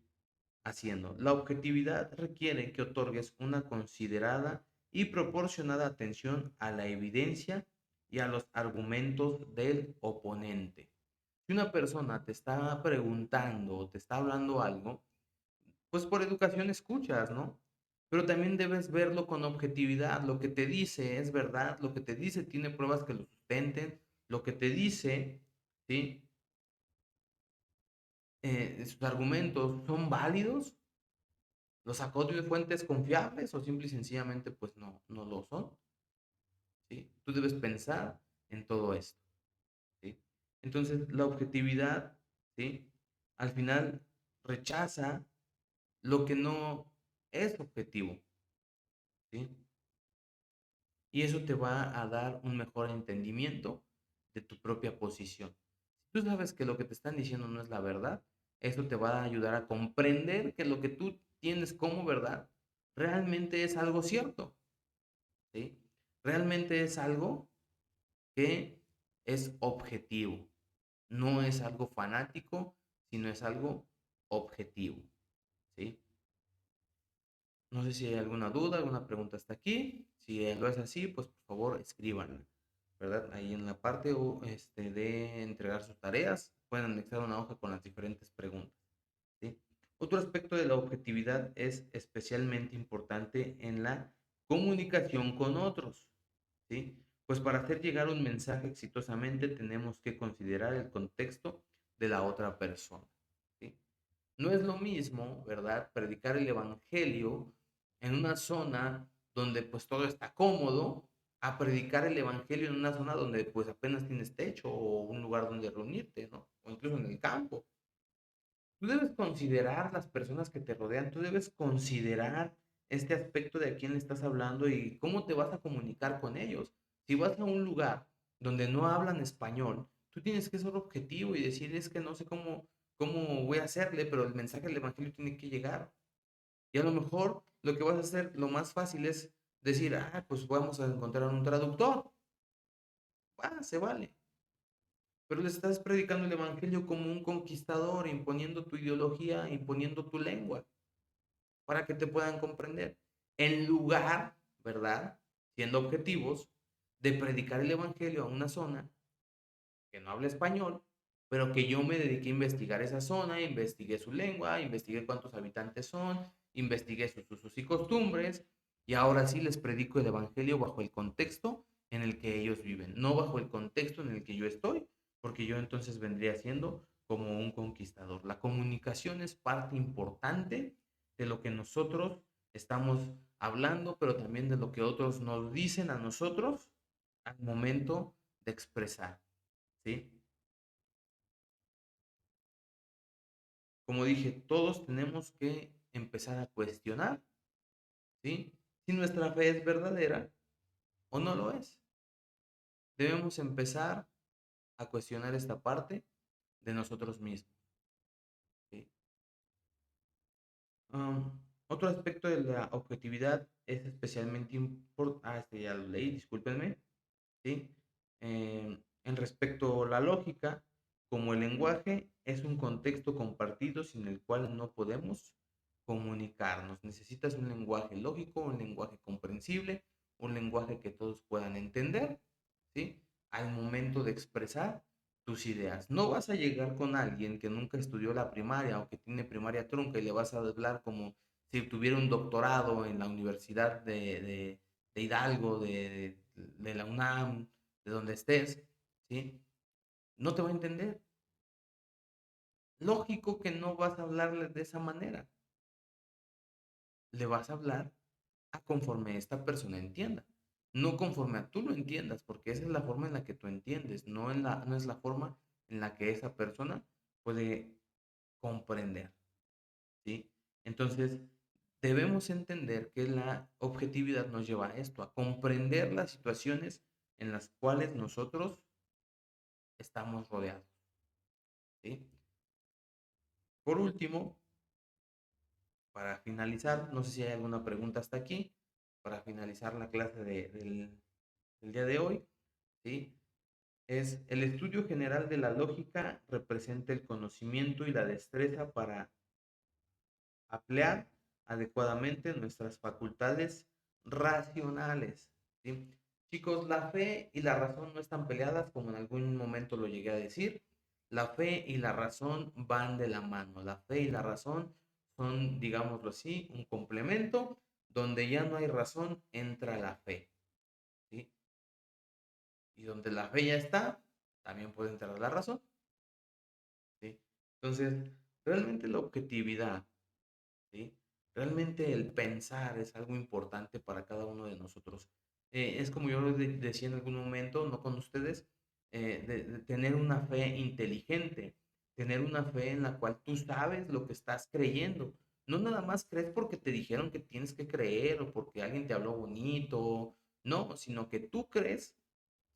haciendo. La objetividad requiere que otorgues una considerada y proporcionada atención a la evidencia y a los argumentos del oponente. Si una persona te está preguntando o te está hablando algo, pues por educación escuchas, ¿no? Pero también debes verlo con objetividad. Lo que te dice es verdad, lo que te dice tiene pruebas que lo sustenten, lo que te dice, ¿sí? Sus argumentos son válidos, los sacó de fuentes confiables o simple y sencillamente pues no lo son, ¿sí? Tú debes pensar en todo esto, ¿sí? Entonces la objetividad, ¿sí? Al final rechaza lo que no es objetivo, ¿sí? Y eso te va a dar un mejor entendimiento de tu propia posición. Si tú sabes que lo que te están diciendo no es la verdad, eso te va a ayudar a comprender que lo que tú tienes como verdad realmente es algo cierto, ¿sí? Realmente es algo que es objetivo. No es algo fanático, sino es algo objetivo, ¿sí? No sé si hay alguna duda, alguna pregunta hasta aquí. Si lo es así, pues por favor escríbanla, ¿verdad? Ahí en la parte de entregar sus tareas, pueden anexar una hoja con las diferentes preguntas, ¿sí? Otro aspecto de la objetividad es especialmente importante en la comunicación con otros, ¿sí? Pues para hacer llegar un mensaje exitosamente tenemos que considerar el contexto de la otra persona, ¿sí? No es lo mismo, ¿verdad? Predicar el evangelio en una zona donde pues todo está cómodo, a predicar el evangelio en una zona donde pues apenas tienes techo o un lugar donde reunirte, ¿no? O incluso en el campo. Tú debes considerar las personas que te rodean, tú debes considerar este aspecto de a quién le estás hablando y cómo te vas a comunicar con ellos. Si vas a un lugar donde no hablan español, tú tienes que ser objetivo y decir, es que no sé cómo voy a hacerle, pero el mensaje del evangelio tiene que llegar. Y a lo mejor lo que vas a hacer, lo más fácil es decir, pues vamos a encontrar un traductor. Se vale. Pero le estás predicando el evangelio como un conquistador, imponiendo tu ideología, imponiendo tu lengua, para que te puedan comprender. En lugar, ¿verdad? Siendo objetivos, de predicar el evangelio a una zona que no habla español, pero que yo me dediqué a investigar esa zona, investigué su lengua, investigué cuántos habitantes son, investigué sus usos y costumbres, y ahora sí les predico el evangelio bajo el contexto en el que ellos viven, no bajo el contexto en el que yo estoy, porque yo entonces vendría siendo como un conquistador. La comunicación es parte importante de lo que nosotros estamos hablando, pero también de lo que otros nos dicen a nosotros al momento de expresar, ¿sí? Como dije, todos tenemos que empezar a cuestionar, ¿sí? Si nuestra fe es verdadera o no lo es. Debemos empezar a cuestionar esta parte de nosotros mismos, ¿sí? Otro aspecto de la objetividad es especialmente importante. Este ya lo leí, discúlpenme, ¿sí? En respecto a la lógica, como el lenguaje es un contexto compartido sin el cual no podemos comunicarnos. Necesitas un lenguaje lógico, un lenguaje comprensible, un lenguaje que todos puedan entender, ¿sí? Al momento de expresar tus ideas. No vas a llegar con alguien que nunca estudió la primaria o que tiene primaria trunca y le vas a hablar como si tuviera un doctorado en la Universidad de Hidalgo, de la UNAM, de donde estés, ¿sí? No te va a entender. Lógico que no vas a hablarle de esa manera. Le vas a hablar a conforme esta persona entienda. No conforme a tú lo entiendas, porque esa es la forma en la que tú entiendes, no es la forma en la que esa persona puede comprender, ¿sí? Entonces, debemos entender que la objetividad nos lleva a esto, a comprender las situaciones en las cuales nosotros estamos rodeados, ¿sí? Por último, para finalizar, no sé si hay alguna pregunta hasta aquí, para finalizar la clase del día de hoy, ¿sí? Es el estudio general de la lógica representa el conocimiento y la destreza para emplear adecuadamente nuestras facultades racionales, ¿sí? Chicos, la fe y la razón no están peleadas, como en algún momento lo llegué a decir. La fe y la razón van de la mano. La fe y la razón son, digámoslo así, un complemento. Donde ya no hay razón, entra la fe, ¿sí? Y donde la fe ya está, también puede entrar la razón, ¿sí? Entonces, realmente la objetividad, ¿sí? Realmente el pensar es algo importante para cada uno de nosotros. Es como yo decía en algún momento, no con ustedes, de tener una fe inteligente, tener una fe en la cual tú sabes lo que estás creyendo. No nada más crees porque te dijeron que tienes que creer o porque alguien te habló bonito, no, sino que tú crees,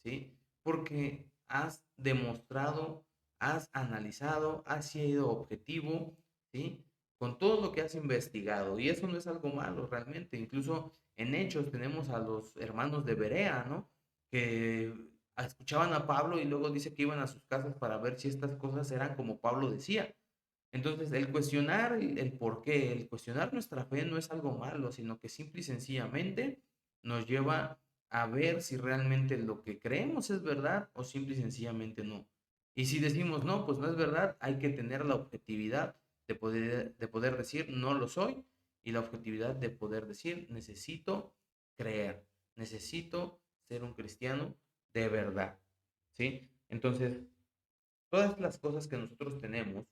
¿sí? Porque has demostrado, has analizado, has sido objetivo, ¿sí? Con todo lo que has investigado. Y eso no es algo malo realmente. Incluso en Hechos tenemos a los hermanos de Berea, ¿no? Que escuchaban a Pablo y luego dice que iban a sus casas para ver si estas cosas eran como Pablo decía. Entonces, el cuestionar el por qué, el cuestionar nuestra fe no es algo malo, sino que simple y sencillamente nos lleva a ver si realmente lo que creemos es verdad o simple y sencillamente no. Y si decimos no, pues no es verdad, hay que tener la objetividad de poder decir no lo soy y la objetividad de poder decir necesito creer, necesito ser un cristiano de verdad, ¿sí? Entonces, todas las cosas que nosotros tenemos,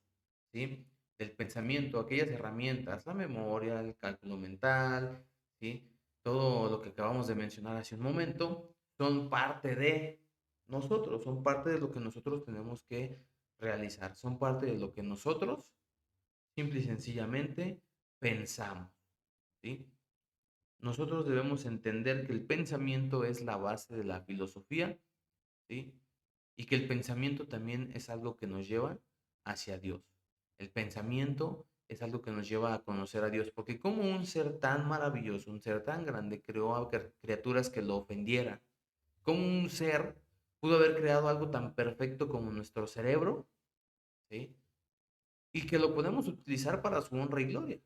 ¿sí? Del pensamiento, aquellas herramientas, la memoria, el cálculo mental, ¿sí? Todo lo que acabamos de mencionar hace un momento, son parte de nosotros, son parte de lo que nosotros tenemos que realizar, son parte de lo que nosotros, simple y sencillamente, pensamos, ¿sí? Nosotros debemos entender que el pensamiento es la base de la filosofía, ¿sí? Y que el pensamiento también es algo que nos lleva hacia Dios. El pensamiento es algo que nos lleva a conocer a Dios, porque como un ser tan maravilloso, un ser tan grande, creó a criaturas que lo ofendieran. Como un ser pudo haber creado algo tan perfecto como nuestro cerebro, ¿sí? Y que lo podemos utilizar para su honra y gloria,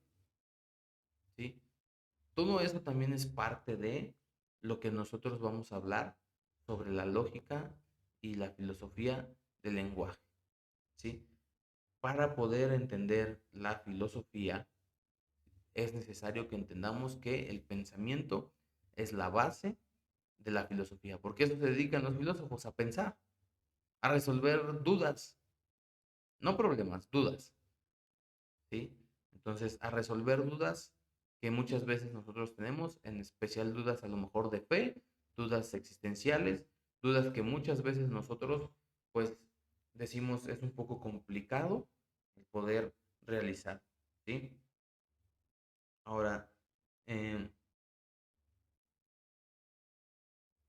¿sí? Todo eso también es parte de lo que nosotros vamos a hablar sobre la lógica y la filosofía del lenguaje, ¿sí? Para poder entender la filosofía, es necesario que entendamos que el pensamiento es la base de la filosofía. Porque eso se dedican los filósofos, a pensar, a resolver dudas, no problemas, dudas, ¿sí? Entonces, a resolver dudas que muchas veces nosotros tenemos, en especial dudas a lo mejor de fe, dudas existenciales, dudas que muchas veces nosotros, pues, decimos es un poco complicado el poder realizar, ¿sí? Ahora, eh,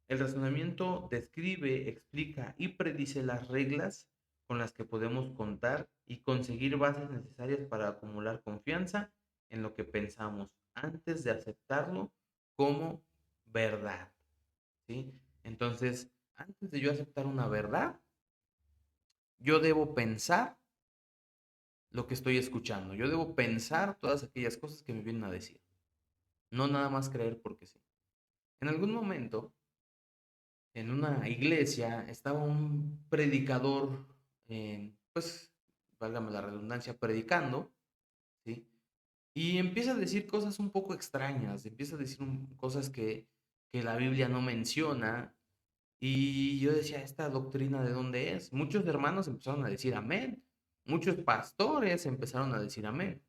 el razonamiento describe, explica y predice las reglas con las que podemos contar y conseguir bases necesarias para acumular confianza en lo que pensamos antes de aceptarlo como verdad, ¿sí? Entonces, antes de yo aceptar una verdad, yo debo pensar lo que estoy escuchando. Yo debo pensar todas aquellas cosas que me vienen a decir. No nada más creer porque sí. En algún momento, en una iglesia estaba un predicador, pues, válgame la redundancia, predicando, ¿sí? Y empieza a decir cosas un poco extrañas, empieza a decir cosas que la Biblia no menciona. Y yo decía, ¿esta doctrina de dónde es? Muchos hermanos empezaron a decir amén, muchos pastores empezaron a decir amén.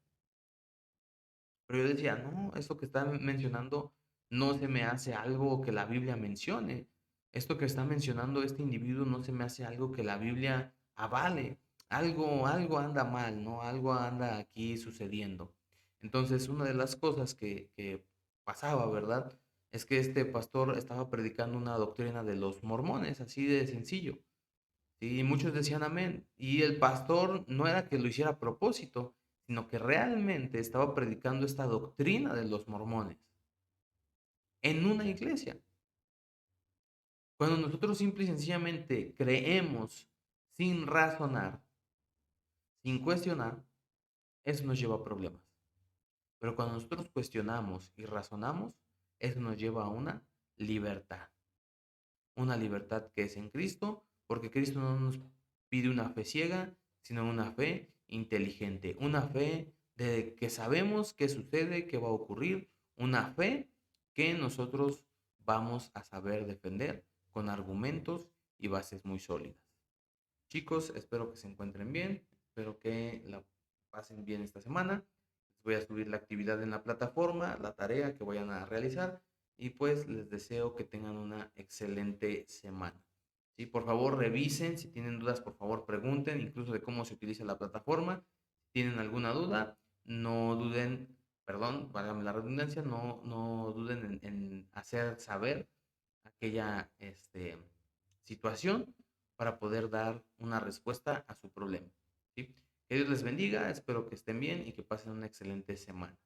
Pero yo decía, no, esto que está mencionando no se me hace algo que la Biblia mencione. Esto que está mencionando este individuo no se me hace algo que la Biblia avale. Algo anda mal, ¿no? Algo anda aquí sucediendo. Entonces, una de las cosas que pasaba, ¿verdad? Es que este pastor estaba predicando una doctrina de los mormones, así de sencillo. Sí, y muchos decían amén. Y el pastor no era que lo hiciera a propósito, sino que realmente estaba predicando esta doctrina de los mormones en una iglesia. Cuando nosotros simple y sencillamente creemos sin razonar, sin cuestionar, eso nos lleva a problemas. Pero cuando nosotros cuestionamos y razonamos, eso nos lleva a una libertad que es en Cristo, porque Cristo no nos pide una fe ciega, sino una fe inteligente, una fe de que sabemos qué sucede, qué va a ocurrir, una fe que nosotros vamos a saber defender con argumentos y bases muy sólidas. Chicos, espero que se encuentren bien, espero que la pasen bien esta semana. Les voy a subir la actividad en la plataforma, la tarea que vayan a realizar y pues les deseo que tengan una excelente semana. Sí, por favor revisen, si tienen dudas, por favor pregunten, incluso de cómo se utiliza la plataforma. Si tienen alguna duda, no duden, perdón, válgame la redundancia, no duden en hacer saber aquella situación para poder dar una respuesta a su problema. ¿Sí? Que Dios les bendiga, espero que estén bien y que pasen una excelente semana.